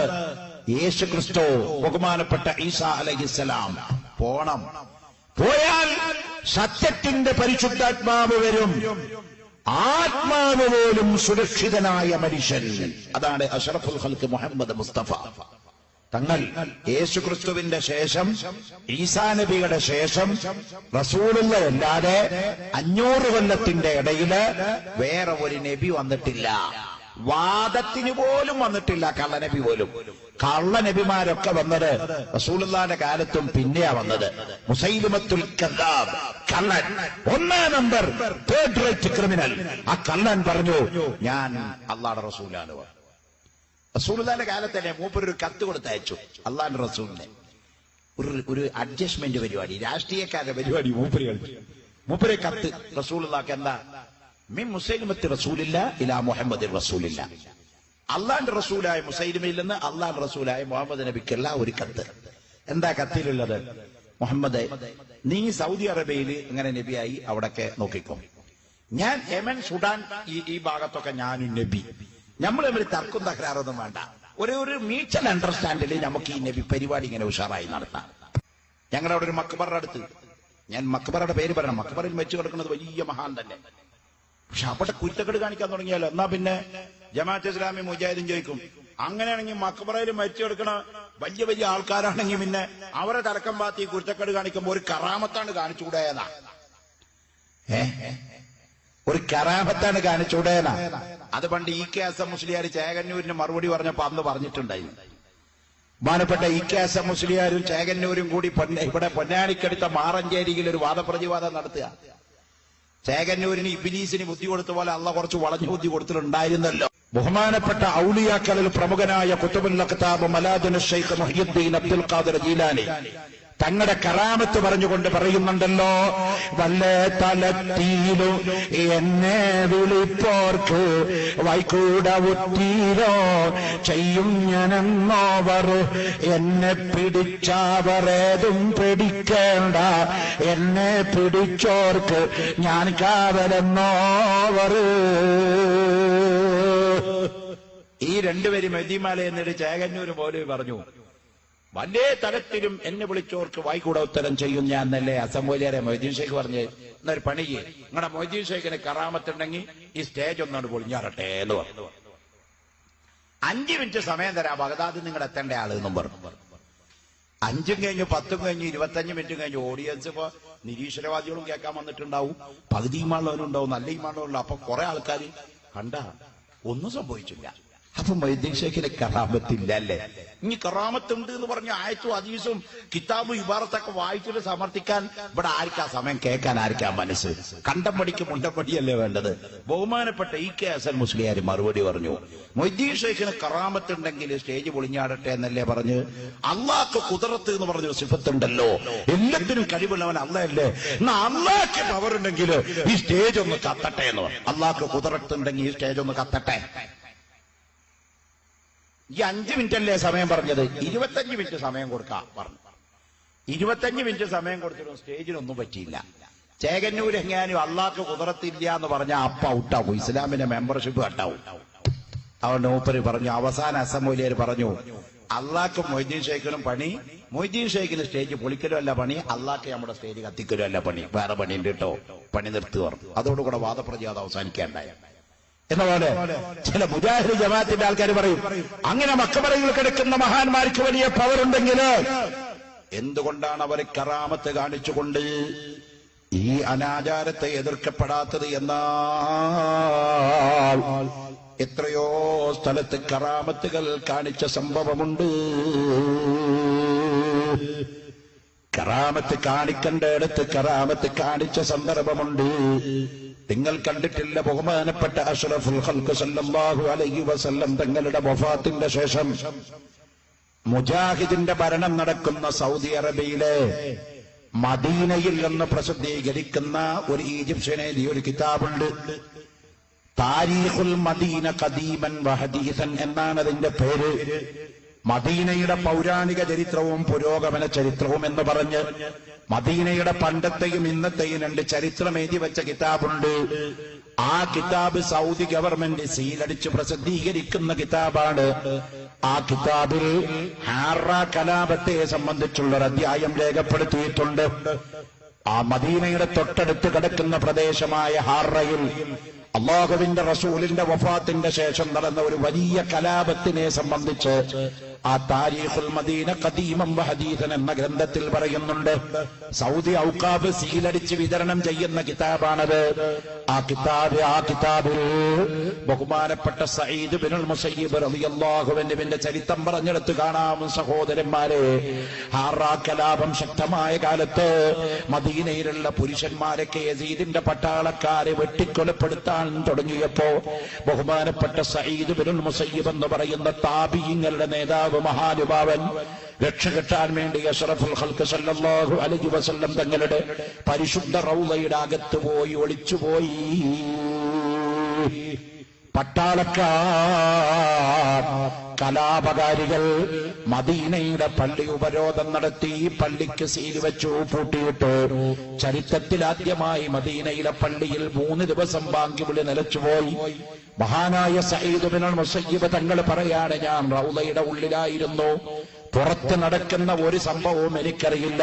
യേശു ക്രിസ്തു, ബഹുമാനപ്പെട്ട ഈസാ അലൈഹിസ്സലാം പോണം. പോയാൽ സത്യത്തിന്റെ പരിശുദ്ധാത്മാവ് വരും. ആത്മാവ് പോലും സുരക്ഷിതനായ മനുഷ്യൻ. അതാണ് അഷ്റഫുൽ ഖൽഖ് മുഹമ്മദ് മുസ്തഫ തങ്ങൾ. യേശുക്രിസ്തുവിന്റെ ശേഷം, ഈസാ നബിയുടെ ശേഷം റസൂലുള്ള അല്ലാതെ 500 കൊല്ലത്തിന്റെ ഇടയില് വേറെ ഒരു നബി വന്നിട്ടില്ല. വാദത്തിന് പോലും വന്നിട്ടില്ല, കള്ളനബി പോലും. കള്ളനബിമാരൊക്കെ വന്നത് റസൂലുള്ളാഹിന്റെ കാലത്തും പിന്നെയാ വന്നത്. മുസൈലിമത്തുൽ കദ്ദാബ്, കള്ളൻ, 1 നമ്പർ തേർഡ് റേറ്റ് ക്രിമിനൽ. ആ കള്ളൻ പറഞ്ഞു, ഞാൻ അള്ളാഹുവിന്റെ റസൂലാണ്. റസൂലുള്ളാഹിന്റെ കാലത്തന്നെ മൂപ്പരൊരു കത്ത് കൊടുത്തയച്ചു അള്ളാഹുവിന്റെ റസൂലിനെ. ഒരു അഡ്ജസ്റ്റ്മെന്റ് പരിപാടി, രാഷ്ട്രീയക്കാരുടെ പരിപാടി മൂപ്പര് കളിച്ചു. മൂപ്പരെ കത്ത് റസൂലുള്ളാഹിക്ക് എന്താ? മിൻ മുസൈലിമത്തി റസൂലില്ല ഇലാ മുഹമ്മദ് റസൂലില്ല. അള്ളാന്റെ റസൂലായ മുസൈലിമയിൽ നിന്ന് അള്ളാന്റെ റസൂലായ മുഹമ്മദ് നബിക്കുള്ള ഒരു കത്ത്. എന്താ കത്തിലുള്ളത്? മുഹമ്മദ്, നീ സൗദി അറേബ്യയിൽ ഇങ്ങനെ നബിയായി അവിടൊക്കെ നോക്കിക്കോ. ഞാൻ യമൻ, സുഡാൻ, ഈ ഭാഗത്തൊക്കെ ഞാനും നബി. നമ്മൾ തമ്മിൽ തർക്കും തകരാറൊന്നും വേണ്ട. ഒരു മ്യൂച്വൽ അണ്ടർസ്റ്റാൻഡിൽ നമുക്ക് ഈ നബി പരിപാടി ഇങ്ങനെ ഉഷാറായി നടത്താം. ഞങ്ങളുടെ അവിടെ ഒരു മക്ബറുടെ അടുത്ത്, ഞാൻ മക്ബറുടെ പേര് പറയണം, മക്ബറിൽ വെച്ച് കിടക്കുന്നത് വലിയ മഹാൻ തന്നെ. പക്ഷെ അവിടെ കുരുത്തക്കെട് കാണിക്കാൻ തുടങ്ങിയാലോ, എന്നാ പിന്നെ ജമാഅത്തെ ഇസ്ലാമി മുജാഹിദും ചോദിക്കും, അങ്ങനെയാണെങ്കിൽ മക്ബറയിൽ മരിച്ചു കിടക്കണ വലിയ വലിയ ആൾക്കാരാണെങ്കിൽ പിന്നെ അവരെ തലക്കം പാത്തി കുരുത്തക്കെട് കാണിക്കുമ്പോൾ ഒരു കറാമത്താണ് കാണിച്ചുകൂടെയെന്നാ. ഒരു കറാമത്താണ് കാണിച്ചുകൂടെയെന്നാ. അത് പണ്ട് ഇ.കെ. ഹസൻ മുസ്ലിയാർ ചേകന്നൂരിന് മറുപടി പറഞ്ഞപ്പോ അന്ന് പറഞ്ഞിട്ടുണ്ടായിരുന്നു. ബഹുമാനപ്പെട്ട ഇ.കെ. ഹസൻ മുസ്ലിയാരും ചേകന്നൂരും കൂടി ഇവിടെ പൊന്നാനിക്കടുത്ത മാറഞ്ചേരിയിൽ ഒരു വാദപ്രതിവാദം നടത്തുക. ചേകന്നൂരിന് ഇബ്ലീസിന് ബുദ്ധി കൊടുത്ത പോലെ അള്ളാഹ് കുറച്ച് വളഞ്ഞു ബുദ്ധി കൊടുത്തിട്ടുണ്ടായിരുന്നല്ലോ. ബഹുമാനപ്പെട്ട ഔലിയാക്കളിൽ പ്രമുഖനായ ഖുതുബുൽ അഖ്താബ് മലാദുൻ ശൈഖ് മുഹ്യിദ്ദീൻ അബ്ദുൽ ഖാദിർ ജീലാനി തങ്ങളുടെ കറാമത്ത് പറഞ്ഞുകൊണ്ട് പറയുന്നുണ്ടല്ലോ, വല്ലേ തലത്തീലു എന്നെ വിളിപ്പോർക്ക് വൈകൂട ഉത്തീരോ ചെയ്യും ഞാനെന്നോവർ എന്നെ പിടിച്ചവരേതും പിടിക്കേണ്ട എന്നെ പിടിച്ചോർക്ക് ഞാൻ കാവലെന്നോവർ. ഈ രണ്ടുപേരും മെതിമാല എന്നിട്ട് ചേകന്നൂര് പോലെ പറഞ്ഞു, വല്ലേ തലത്തിലും എന്നെ വിളിച്ചോർക്ക് വായിക്കൂടെ ഉത്തരം ചെയ്യും ഞാൻ എന്നല്ലേ അസംബോലിയാരെ മൊയ്തീൻ ഷേഖ് പറഞ്ഞ്. എന്നൊരു പണിക്ക് നിങ്ങളുടെ മൊയ്തീൻ ഷേഖിന് കറാമത്തുണ്ടെങ്കിൽ ഈ സ്റ്റേജ് ഒന്നാണ് പൊളിഞ്ഞാറട്ടെ എന്ന് പറഞ്ഞു. 5 മിനിറ്റ് സമയം തരാം, ബഗ്ദാദ് നിങ്ങൾ എത്തേണ്ട ആള് എന്നും പറഞ്ഞു. 5 കഴിഞ്ഞു, 10 കഴിഞ്ഞു, 25 മിനിറ്റ് കഴിഞ്ഞു. ഓഡിയൻസ് ഇപ്പൊ നിരീശ്വരവാദികളും കേൾക്കാൻ വന്നിട്ടുണ്ടാവും, പകുതി ഇമാളുള്ളവരും ഉണ്ടാവും, നല്ല ഇമാളുള്ള. അപ്പൊ കുറെ ആൾക്കാർ കണ്ട ഒന്നും സംഭവിച്ചില്ല. അപ്പൊ മൊയ്തീൻ ഷേഖിന് കറാമത്തില്ല അല്ലേ? ഇനി കറാമത്തുണ്ട് എന്ന് പറഞ്ഞ ആയത്തും ഹദീസും കിതാബും ഇബാറത്തൊക്കെ വായിച്ചിട്ട് സമർത്ഥിക്കാൻ ഇവിടെ ആർക്കാ സമയം? കേൾക്കാൻ ആർക്കാ മനസ്സ്? കണ്ടംപടിക്ക് മുണ്ടപ്പടിയല്ലേ വേണ്ടത്? ബഹുമാനപ്പെട്ട ഇ.കെ. ഹസൻ മുസ്ലിയാർ മറുപടി പറഞ്ഞു, മൊയ്തീൻ ഷേഖിന് കറാമത്തുണ്ടെങ്കിൽ സ്റ്റേജ് പൊളിഞ്ഞാടട്ടെ എന്നല്ലേ പറഞ്ഞ്. അള്ളാഹ്ക്ക് ഖുദ്റത്ത് എന്ന് പറഞ്ഞൊരു സിഫത്തുണ്ടല്ലോ, എല്ലാത്തിനും കഴിവുള്ളവൻ അള്ളയല്ലേ. എന്നാ അള്ളാഹ്ക്ക് പവർ ഉണ്ടെങ്കിൽ ഈ സ്റ്റേജ് ഒന്ന് കത്തട്ടെ എന്ന് പറഞ്ഞു. അള്ളാഹ്ക്ക് ഖുദ്റത്ത് ഉണ്ടെങ്കിൽ ഈ സ്റ്റേജ് ഒന്ന് കത്തട്ടെ. ഈ 5 മിനിറ്റ് അല്ലേ സമയം പറഞ്ഞത്? 25 മിനിറ്റ് സമയം കൊടുക്കാം പറഞ്ഞു. 25 മിനിറ്റ് സമയം കൊടുത്തിട്ടും സ്റ്റേജിനൊന്നും പറ്റിയില്ല. ചേകന്നൂർ എങ്ങാനും അള്ളാഹ്ക്ക് ഖുദ്റത്തില്ല എന്ന് പറഞ്ഞാൽ അപ്പ ഔട്ടാവും, ഇസ്ലാമിന്റെ മെമ്പർഷിപ്പ് കട്ടാവും. അതുകൊണ്ട് മൂപ്പര് പറഞ്ഞു, അവസാന അസംബോലിയർ പറഞ്ഞു, അള്ളാഹ്ക്ക് മൊയ്തീൻ ഷേഖിനും പണി, മൊയ്തീൻ ഷേഖിന് സ്റ്റേജ് പൊളിക്കലും അല്ല പണി, അള്ളാഹ്ക്ക് നമ്മുടെ സ്റ്റേജ് കത്തിക്കലും അല്ല പണി, വേറെ പണിയുണ്ട് കേട്ടോ, പണി നിർത്തി പറഞ്ഞു. അതോടുകൂടെ വാദപ്രതിവാദം അവസാനിക്കേണ്ടായ. എന്നപോലെ ചില മുജാഹിദ് ജമാഅത്തിന്റെ ആൾക്കാർ പറയും, അങ്ങനെ മക്കബറയിൽ കിടക്കുന്ന മഹാന്മാർക്ക് വലിയ പവറുണ്ടെങ്കിൽ എന്തുകൊണ്ടാണ് അവർ കറാമത്ത് കാണിച്ചുകൊണ്ട് ഈ അനാചാരത്തെ എതിർക്കപ്പെടാത്തത്? എന്നാൽ എത്രയോ സ്ഥലത്ത് കറാമത്തുകൾ കാണിച്ച സംഭവമുണ്ട്. കറാമത്ത് കാണിക്കേണ്ടയിടത്ത് കറാമത്ത് കാണിച്ച സന്ദർഭമുണ്ട്. നിങ്ങൾ കണ്ടിട്ടില്ല, ബഹുമാനപ്പെട്ട അഷ്റഫുൽ ഖൽഖ് സല്ലല്ലാഹു അലൈഹി വസല്ലം തങ്ങളുടെ വഫാത്തിന്റെ ശേഷം മുജാഹിദിന്റെ ഭരണം നടക്കുന്ന സൗദി അറേബ്യയിലെ മദീനയിൽ നിന്ന് പ്രസിദ്ധീകരിക്കുന്ന ഒരു ഈജിപ്ഷ്യൻ എഴുതിയ ഒരു കിതാബുണ്ട്. താരീഖുൽ മദീന ഖദീമൻ വഹദീസൻ എന്നാണ് അതിന്റെ പേര്. മദീനയുടെ പൗരാണിക ചരിത്രവും പുരോഗമന ചരിത്രവും എന്ന് പറഞ്ഞ് മദീനയുടെ പണ്ടത്തെയും ഇന്നത്തെയും രണ്ട് ചരിത്രം എഴുതി വെച്ച കിതാബുണ്ട്. ആ കിതാബ് സൗദി ഗവൺമെന്റ് സീലടിച്ച് പ്രസിദ്ധീകരിക്കുന്ന കിതാബാണ്. ആ കിതാബിൽ ഹാറ കലാപത്തെ സംബന്ധിച്ചുള്ളൊരു അധ്യായം രേഖപ്പെടുത്തിയിട്ടുണ്ട്. ആ മദീനയുടെ തൊട്ടടുത്ത് കിടക്കുന്ന പ്രദേശമായ ഹാറയിൽ അല്ലാഹുവിന്റെ റസൂലിന്റെ വഫാത്തിന്റെ ശേഷം നടന്ന ഒരു വലിയ കലാപത്തിനെ സംബന്ധിച്ച് ആ താരീഖുൽ മദീന ഖദീമൻ വഹദീസൻ എന്ന ഗ്രന്ഥത്തിൽ പറയുന്നുണ്ട്. സൗദി ഔഖാഫ് സീലടിച്ച് വിതരണം ചെയ്യുന്ന കിതാബാണത്. ആ കിതാബിൽ ബഹുമാനപ്പെട്ട സഈദ് ബിനുൽ മുസയ്യിബ് റളിയല്ലാഹു അൻഹുവിന്റെ ചരിത്രം പറഞ്ഞെടുത്ത് കാണാം. സഹോദരന്മാരെ, ഹാറ കലാപം ശക്തമായ കാലത്ത് മദീനയിലുള്ള പുരുഷന്മാരൊക്കെ യസീദിന്റെ പട്ടാളക്കാരെ വെട്ടിക്കൊലപ്പെടുത്താൻ തുടങ്ങിയപ്പോ ബഹുമാനപ്പെട്ട സഈദ് ബിനുൽ മുസയ്യിബ് എന്ന് പറയുന്ന താബിഈങ്ങളുടെ നേതാവ്, മഹാനുഭാവൻ, രക്ഷ കിട്ടാൻ വേണ്ടി അഷ്റഫുൽ ഖൽഖ് സല്ലല്ലാഹു അലൈഹി വസല്ലം തങ്ങളുടെ പരിശുദ്ധ റൗളയുടെ അകത്ത് പോയി ഒളിച്ചുപോയി. പട്ടാളക്കാർ, കലാപകാരികൾ മദീനയുടെ പള്ളി ഉപരോധം നടത്തി. പള്ളിക്ക് സീൽ വെച്ചു, പൂട്ടിയിട്ട്. ചരിത്രത്തിൽ ആദ്യമായി മദീനയിലെ പള്ളിയിൽ 3 ദിവസം ബാങ്ക് വിളി നിലച്ചുപോയി. മഹാനായ സഈദ് ബിനുൽ മുസയ്യിബ് തങ്ങൾ പറയാണ്, ഞാൻ റൗളയുടെ ഉള്ളിലായിരുന്നു. പുറത്ത് നടക്കുന്ന ഒരു സംഭവവും എനിക്കറിയില്ല.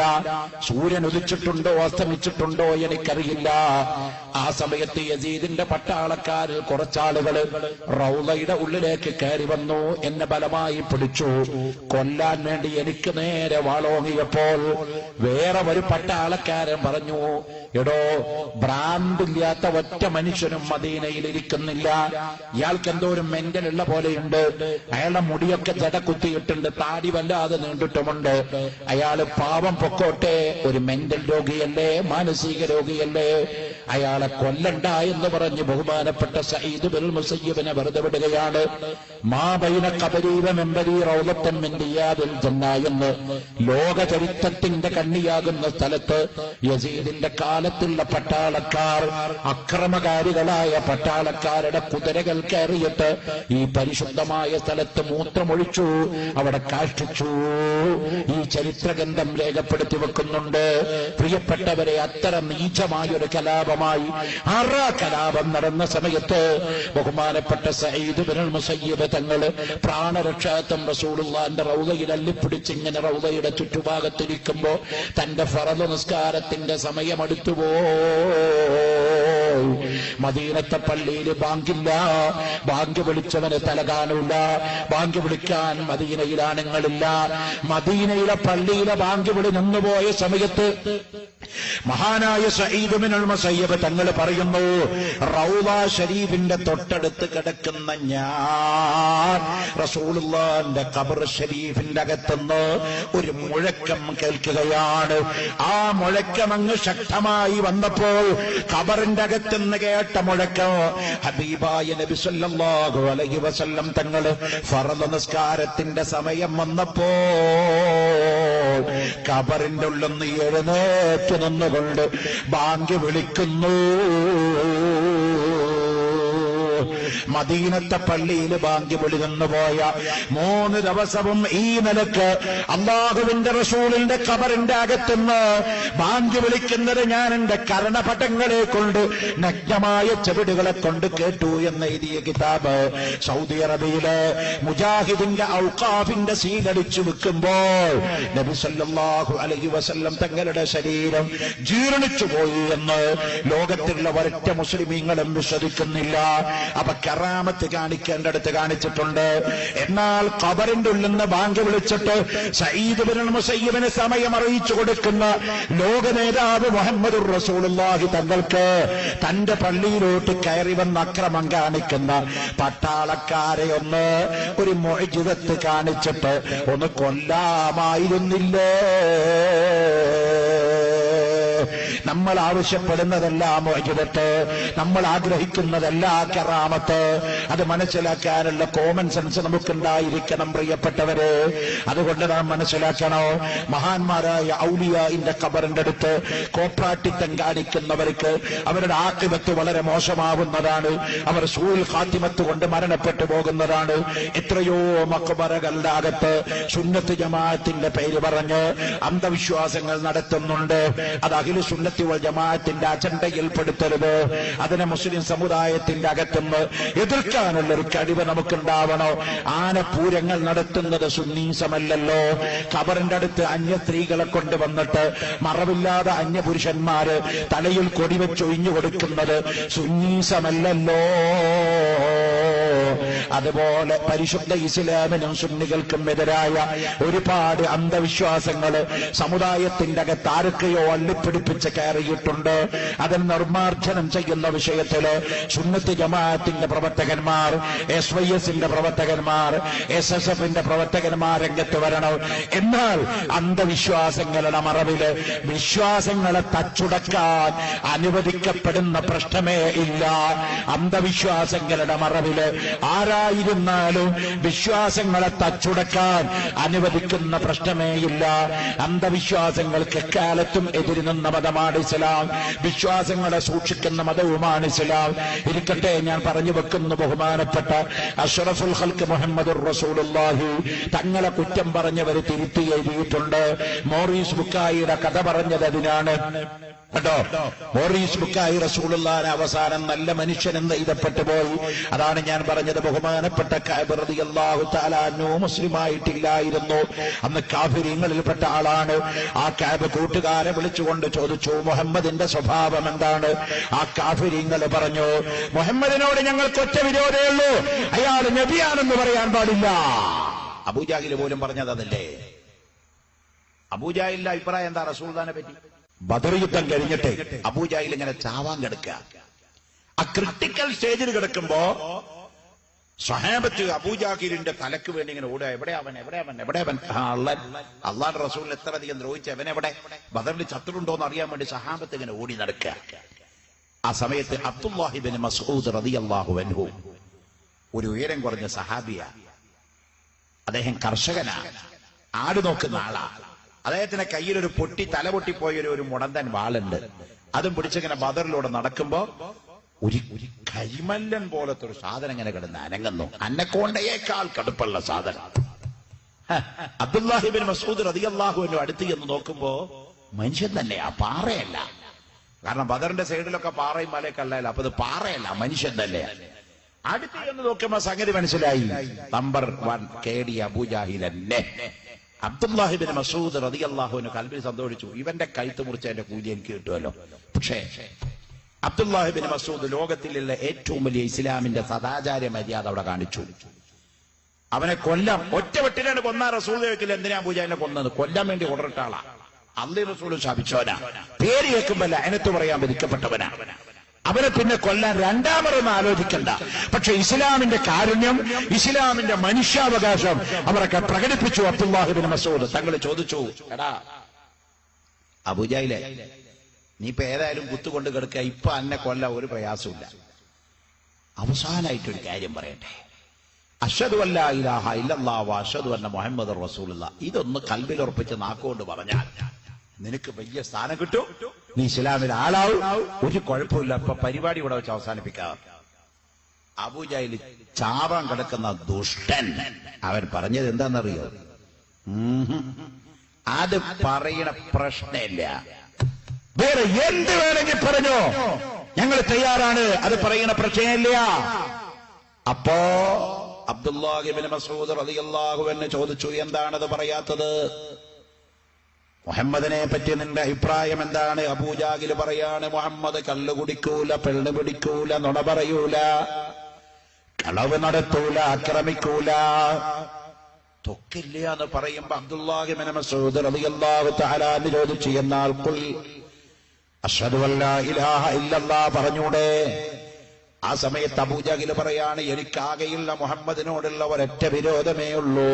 സൂര്യൻ ഉദിച്ചിട്ടുണ്ടോ അസ്തമിച്ചിട്ടുണ്ടോ എനിക്കറിയില്ല. ആ സമയത്ത് യസീദിന്റെ പട്ടാളക്കാരിൽ കുറച്ചാളുകൾ റൗളയുടെ ഉള്ളിലേക്ക് കയറി വന്നു. എന്നെ ബലമായി പിടിച്ചു. കൊല്ലാൻ വേണ്ടി എനിക്ക് നേരെ വാളോങ്ങിയപ്പോൾ വേറെ ഒരു പട്ടാളക്കാരൻ പറഞ്ഞു, എടോ, ഭ്രാന്തില്ലാത്ത ഒറ്റ മനുഷ്യനും മദീനയിൽ ഇരിക്കുന്നില്ല. ഇയാൾക്ക് എന്തോ ഒരു മെന്റലുള്ള പോലെയുണ്ട്. അയാളുടെ മുടിയൊക്കെ ജട കുത്തിയിട്ടുണ്ട്, താടി വല്ലാതെ നീണ്ടിട്ടുമുണ്ട്. അയാള് പാവം പൊക്കോട്ടെ, ഒരു മെന്റൽ രോഗിയല്ലേ, മാനസിക രോഗിയല്ലേ, അയാളെ കൊല്ലണ്ട എന്ന് പറഞ്ഞ് ബഹുമാനപ്പെട്ട സഈദ് ബിനുൽ മുസയ്യിബിനെ വെറുതെ വിടുകയാണ്. മാ ബൈന ഖബരി വ മിൻബരി റൗളത്തൻ മിൻ റിയാദിൽ ജന്ന എന്ന് ലോക ചരിത്രത്തിന്റെ കണ്ണിയാകുന്ന സ്ഥലത്ത് യസീദിന്റെ കാലത്തുള്ള പട്ടാളക്കാർ, അക്രമകാരികളായ പട്ടാളക്കാരുടെ കുതിരകൾ കയറിയിട്ട് ഈ പരിശുദ്ധമായ സ്ഥലത്ത് മൂത്രമൊഴിച്ചു, അവിടെ കാഷ്ടിച്ചു. ഈ ചരിത്രഗ്രന്ഥം രേഖപ്പെടുത്തി വെക്കുന്നുണ്ട്. പ്രിയപ്പെട്ടവരെ, അത്ര നീചമായൊരു കലാപമായി ആറ കലാപം നടന്ന സമയത്ത് ബഹുമാനപ്പെട്ട സഈദ് ബിനുൽ മുസയ്യിബ് തങ്ങൾ പ്രാണരക്ഷാർത്ഥം റസൂലുള്ളാഹിന്റെ റൗളയിൽ അല്ലിപ്പിടിച്ച് ഇങ്ങനെ റൗളയുടെ ചുറ്റുഭാഗത്തിരിക്കുമ്പോ തന്റെ ഫറദ് നിസ്കാരത്തിന്റെ സമയമെടുത്തുപോയി. മദീനത്തെ പള്ളിയിൽ ബാങ്കില്ല. ബാങ്ക് വിളിച്ചവന് തല കാണില്ല. ബാങ്ക് വിളിക്കാൻ മദീനയിൽ ആണുങ്ങളില്ല. മദീനയിലെ പള്ളിയിലെ ബാങ്ക് വിളി നിന്നുപോയ സമയത്ത് മഹാനായ സഈദ് ബിനുൽ മുസയ്യിബ് തങ്ങൾ പറയുന്നു, റൗള ഷരീഫിന്റെ തൊട്ടടുത്ത് കിടക്കുന്ന ഞാൻ റസൂലുള്ളാഹിന്റെ ഖബർ ഷരീഫിന്റെ അകത്തുനിന്ന് ഒരു മുഴക്കം കേൾക്കുകയാണ്. ആ മുഴക്കം അങ്ങ് ശക്തമായി വന്നപ്പോൾ ഖബറിന്റെ അകത്തുനിന്ന് കേട്ട മുഴക്കം ഹബീബായ നബി സല്ലല്ലാഹു അലൈഹി വസല്ലം തങ്ങൾ ഫർദ് നിസ്കാരത്തിന്റെ സമയം വന്നപ്പോൾ ഖബറിന്റെ ഉള്ളിൽ നിന്ന് എഴുന്നേറ്റ് നിന്നുകൊണ്ട് ബാങ്ക് വിളിക്കുന്നു. മദീനത്തെ പള്ളിയിൽ ബാങ്ക് വിളി നിന്നുപോയ 3 ദിവസവും ഈ നിലക്ക് അല്ലാഹുവിന്റെ റസൂലിന്റെ ഖബറിന്റെ അകത്തുനിന്ന് ബാങ്ക് വിളിക്കുന്നത് ഞാൻ എന്റെ കർണപടങ്ങളെ കൊണ്ട്, നഗ്നമായ ചെവിടുകളെ കൊണ്ട് കേട്ടു എന്ന് എഴുതിയ കിതാബ് സൗദി അറേബ്യയിലെ മുജാഹിദിന്റെ ഔഖാഫിന്റെ സീലടിച്ചു വെക്കുമ്പോൾ നബി സല്ലല്ലാഹു അലൈഹി വസല്ലം തങ്ങളുടെ ശരീരം ജീർണിച്ചു പോയി എന്ന് ലോകത്തിലുള്ള ഒരൊറ്റ മുസ്ലിമീങ്ങളും വിശ്വസിക്കുന്നില്ല. അപ്പൊ കറാമത്ത് കാണിക്കേണ്ടടുത്ത് കാണിച്ചിട്ടുണ്ട്. എന്നാൽ ഖബറിന്റെ ഉള്ളിൽ നിന്ന് ബാങ്ക് വിളിച്ചിട്ട് സഈദ് ഇബ്നുൽ മുസയ്യിബിന് സമയം അറിയിച്ചു കൊടുക്കുന്ന ലോക നേതാവ് മുഹമ്മദുർ റസൂലുള്ളാഹി തങ്ങൾക്ക് തന്റെ പള്ളിയിലോട്ട് കയറി വന്ന് അക്രമം കാണിക്കുന്ന പട്ടാളക്കാരെ ഒന്ന് ഒരു മുഅ്ജിസത്ത് കാണിച്ചിട്ട് ഒന്ന് കൊല്ലാമായിരുന്നില്ലേ? നമ്മൾ ആവശ്യപ്പെടുന്നതല്ല മുഅ്ജിസത്ത്, നമ്മൾ ആഗ്രഹിക്കുന്നതല്ല കറാമത്ത്. അത് മനസ്സിലാക്കാനുള്ള കോമൺ സെൻസ് നമുക്കുണ്ടായിരിക്കണം പ്രിയപ്പെട്ടവരെ. അതുകൊണ്ട് നാം മനസ്സിലാക്കണോ, മഹാന്മാരായ ഔലിയാഇന്റെ ഖബറിന്റെ അടുത്ത് കോപ്രാട്ടിത്തം കാണിക്കുന്നവർക്ക് അവരുടെ ആഖിബത്ത് വളരെ മോശമാവുന്നതാണ്. അവർ സൂൽ ഖാത്തിമത്ത് കൊണ്ട് മരണപ്പെട്ടു പോകുന്നതാണ്. എത്രയോ മഖബറകളുടെ അകത്ത് സുന്നത്ത് ജമാഅത്തിന്റെ പേര് പറഞ്ഞ് അന്ധവിശ്വാസങ്ങൾ നടത്തുന്നുണ്ട്. അത് അഖിലു സുന്നത്തി വൽ ജമാഅത്തിന്റെ അജണ്ടയിൽ പെടുത്തരുത്. അതിനെ മുസ്ലിം സമുദായത്തിന്റെ അകത്തുനിന്ന് എതിർക്കാനുള്ള ഒരു കഴിവ് നമുക്കുണ്ടാവണോ? ആനപ്പൂരങ്ങൾ നടത്തുന്നത് സുന്നീസമല്ലല്ലോ. ഖബറിന്റെ അടുത്ത് അന്യ സ്ത്രീകളെ കൊണ്ടുവന്നിട്ട് മറവില്ലാതെ അന്യപുരുഷന്മാര് തലയിൽ കൊടിവെച്ചൊഴിഞ്ഞു കൊടുക്കുന്നത് സുന്നീസമല്ലല്ലോ. അതുപോലെ പരിശുദ്ധ ഇസ്ലാമിനും സുന്നികൾക്കും എതിരായ ഒരുപാട് അന്ധവിശ്വാസങ്ങൾ സമുദായത്തിന്റെ അകത്ത് ആരൊക്കെയോ അള്ളിപ്പിടിപ്പിച്ച് കയറിയിട്ടുണ്ട്. അതിൽ നിർമ്മാർജ്ജനം ചെയ്യുന്ന വിഷയത്തില് സുന്നത്ത് ജമാഅത്തിന്റെ പ്രവർത്തകന്മാർ, SYSന്റെ പ്രവർത്തകന്മാർ, SSFന്റെ പ്രവർത്തകന്മാർ രംഗത്ത് വരണം. എന്നാൽ അന്ധവിശ്വാസങ്ങളുടെ മറവില് വിശ്വാസങ്ങളെ തച്ചുടക്കാൻ അനുവദിക്കപ്പെടുന്ന പ്രശ്നമേ ഇല്ല. അന്ധവിശ്വാസങ്ങളുടെ മറവില് ആരായിരുന്നാലും വിശ്വാസങ്ങളെ തച്ചുടക്കാൻ അനുവദിക്കുന്ന പ്രശ്നമേ ഇല്ല. അന്ധവിശ്വാസങ്ങൾക്ക് എക്കാലത്തും എതിര് നിന്ന മതമാണ് ഇസ്ലാം. വിശ്വാസങ്ങളെ സൂക്ഷിക്കുന്ന മതവുമാണ് ഇസ്ലാം. ഇരിക്കട്ടെ, ഞാൻ പറഞ്ഞു വെക്കുന്നു, ബഹുമാനപ്പെട്ട അഷ്റഫുൽ ഖൽഖ് മുഹമ്മദുർ റസൂലുള്ളാഹി തങ്ങളെ കുറ്റം പറഞ്ഞവർ തിരുത്തി എഴുതിയിട്ടുണ്ട്. മോറീസ് ബുക്കായിയുടെ കഥ പറഞ്ഞത് അതിനാണ് കേട്ടോ. മോറീസ് ബുക്കായി റസൂലുള്ളാഹിനെ അവസാനം നല്ല മനുഷ്യനെന്ന് എഴുതപ്പെട്ടു പോയി. അതാണ് ഞാൻ പറഞ്ഞത്, ബഹുമാനപ്പെട്ട കഅബ് റളിയല്ലാഹു തആല അൻഹു മുസ്ലിമായിട്ടില്ലായിരുന്നു. അന്ന് കാഫിരീങ്ങളിൽപ്പെട്ട ആളാണ്. ആ കഅബ് കൂട്ടുകാരെ വിളിച്ചുകൊണ്ട് ചോദിച്ചു, മുഹമ്മദിന്റെ സ്വഭാവം എന്താണ്? ആ കാഫിരീങ്ങൾ പറഞ്ഞു, മുഹമ്മദിനോട് ഞങ്ങൾക്ക് ഒറ്റ വിരോധമേ ഉള്ളൂ, അയാൾ നബിയാണെന്ന് പറയാൻ പാടില്ല. അബൂജാഹിൽ പോലും പറഞ്ഞത് അതല്ലേ? അബൂജാഹിലിന്റെ അഭിപ്രായം എന്താ റസൂലുള്ളാഹിനെ പറ്റി? ബദർ യുദ്ധം കഴിഞ്ഞിട്ട് അബൂജാഹിൽ ഇങ്ങനെ ചാവാൻ കിടക്കുക. ആ ക്രിട്ടിക്കൽ സ്റ്റേജിൽ കിടക്കുമ്പോ സ്വഹാബത്ത് അബൂജാഹിലിന്റെ തലക്ക് വേണ്ടി ഇങ്ങനെ ഓടുക, എവിടെയാവൻ എവിടെയാവൻ എവിടെയാവൻ. അള്ളാഹുവിന്റെ റസൂലിനെ എത്ര അധികം ദ്രോഹിച്ച അവനെവിടെ, ബദറിൽ ചത്തുണ്ടോ എന്ന് അറിയാൻ വേണ്ടി സ്വഹാബത്ത് ഇങ്ങനെ ഓടി നടക്കുക. ആ സമയത്ത് അബ്ദുല്ലാഹി ഇബ്നു മസ്ഊദ് റളിയല്ലാഹു അൻഹു ഒരു ഉയരം കുറഞ്ഞ സഹാബിയ. അദ്ദേഹം കർഷകനാണ്, ആട് നോക്കുന്ന ആളാണ്. അദ്ദേഹത്തിന്റെ കയ്യിൽ ഒരു തല പൊട്ടിപ്പോയ ഒരു മുടന്തൻ വാളുണ്ട്. അതും പിടിച്ചിങ്ങനെ ബദറിലൂടെ നടക്കുമ്പോ ഒരു കരിമല്ലൻ പോലത്തെ ഒരു സാധനം ഇങ്ങനെ കിടന്ന് അനങ്ങുന്നു. അന്നക്കോണ്ടയേക്കാൾ കടുപ്പുള്ള സാധനം. അബ്ദുല്ലാഹി ഇബ്നു മസ്ഊദ് റളിയല്ലാഹു അൻഹു അടുത്ത് എന്ന് നോക്കുമ്പോ മനുഷ്യൻ തന്നെയാ, പാറയല്ല. കാരണം ബദറിന്റെ സൈഡിലൊക്കെ പാറയും മലയൊക്കെ അല്ലല്ലോ, അപ്പൊ ഇത് പാറയല്ല, മനുഷ്യൻ തന്നെയാ. അടുത്ത് എന്ന് നോക്കുമ്പോ സംഗതി മനസ്സിലായി, നമ്പർ 1 കേടി അബൂജാഹിൽ തന്നെ. അബ്ദുല്ലാഹി ഇബ്നു മസ്ഊദ് റളിയല്ലാഹു അൻഹു കൽബിൽ സന്തോഷിച്ചു, ഇവന്റെ കഴുത്ത് മുറിച്ച എന്റെ കൂലി എനിക്ക് കിട്ടുമല്ലോ. പക്ഷേ അബ്ദുല്ലാഹി ഇബ്നു മസ്ഊദ് ലോകത്തിലുള്ള ഏറ്റവും വലിയ ഇസ്ലാമിന്റെ സദാചാര മര്യാദ അവിടെ കാണിച്ചു. അവനെ കൊല്ലാം, ഒറ്റ വെട്ടിനാണ് കൊന്നാ. റസൂൽ ചോദിക്കില്ല എന്തിനാ അബൂജാഹിലിനെ കൊന്നത്, കൊല്ലാൻ വേണ്ടി ഓർഡറിട്ട ആളാ. അള്ളാഹു റസൂൽ ശപിച്ചവനാ, പേര് കേൾക്കുമ്പല്ല അതിനകത്ത് പറയാൻ വിധിക്കപ്പെട്ടവനാ. അവരെ പിന്നെ കൊല്ലാൻ രണ്ടാമതൊന്നും ആലോചിക്കണ്ട. പക്ഷെ ഇസ്ലാമിന്റെ കാരുണ്യം, ഇസ്ലാമിന്റെ മനുഷ്യാവകാശം അവരൊക്കെ പ്രകടിപ്പിച്ചു. അബ്ദുല്ലാഹി ഇബ്നു മസ്ഊദ് തങ്ങൾ ചോദിച്ചു, എടാ അബൂജാഹിലെ, നീ ഇപ്പൊ ഏതായാലും കുത്തുകൊണ്ട് കിടക്കുക, ഇപ്പൊ എന്നെ കൊല്ലാൻ ഒരു പ്രയാസമില്ല. അവസാനായിട്ടൊരു കാര്യം പറയട്ടെ, അശ്ഹദു അല്ലാ ഇലാഹ ഇല്ലല്ലാഹ് വ അശ്ഹദു അന്ന മുഹമ്മദുർ റസൂലുള്ളാഹ്, ഇതൊന്ന് കൽബിൽ ഉറപ്പിച്ച് നാക്കുകൊണ്ട് പറഞ്ഞാൽ നിനക്ക് വലിയ സ്ഥാനം കിട്ടും, നീ ഇസ്ലാമിൽ ആളാവും, ഒരു കുഴപ്പമില്ല. ഇപ്പൊ പരിപാടി ഇവിടെ വെച്ച് അവസാനിപ്പിക്കാം. അബൂജാഹിൽ ചാവാൻ കിടക്കുന്ന ദുഷ്ടൻ അവൻ പറഞ്ഞത് എന്താണെന്നറിയോ? അത് പറയണ പ്രശ്നമില്ല, വേറെ എന്ത് വേണമെങ്കിൽ പറഞ്ഞോ, ഞങ്ങൾ തയ്യാറാണ്, അത് പറയണ പ്രശ്നമില്ല. അപ്പോ അബ്ദുല്ലാഹി ഇബ്നു മസ്ഊദ് റളിയല്ലാഹു അൻഹു ചോദിച്ചു, എന്താണത് പറയാത്തത്? മുഹമ്മദിനെ പറ്റി നിന്റെ അഭിപ്രായം എന്താണ്? അബൂജാഹിൽ പറയാണ്, മുഹമ്മദ് കള്ളു കുടിക്കൂല, പെണ്ണ് പിടിക്കൂല, നുണ പറയൂല. കളവ് നടത്തൂല, ആക്രമിക്കൂല. തൊക്കില്ല എന്ന് പറയുമ്പോ അബ്ദുല്ലാഹി ഇബ്നു മസ്ഊദ് റളിയല്ലാഹു തആല അൻഹു ചോദിച്ചു, എന്നാൽ ഖുൽ അശ്ഹദു അല്ലാ ഇലാഹ ഇല്ലല്ലാഹ് പറഞ്ഞൂടെ? ആ സമയത്ത് അബൂജഹൽ പറയാണ്, എനിക്കാകെയുള്ള മുഹമ്മദിനോടുള്ള ഒരൊറ്റ വിരോധമേ ഉള്ളൂ,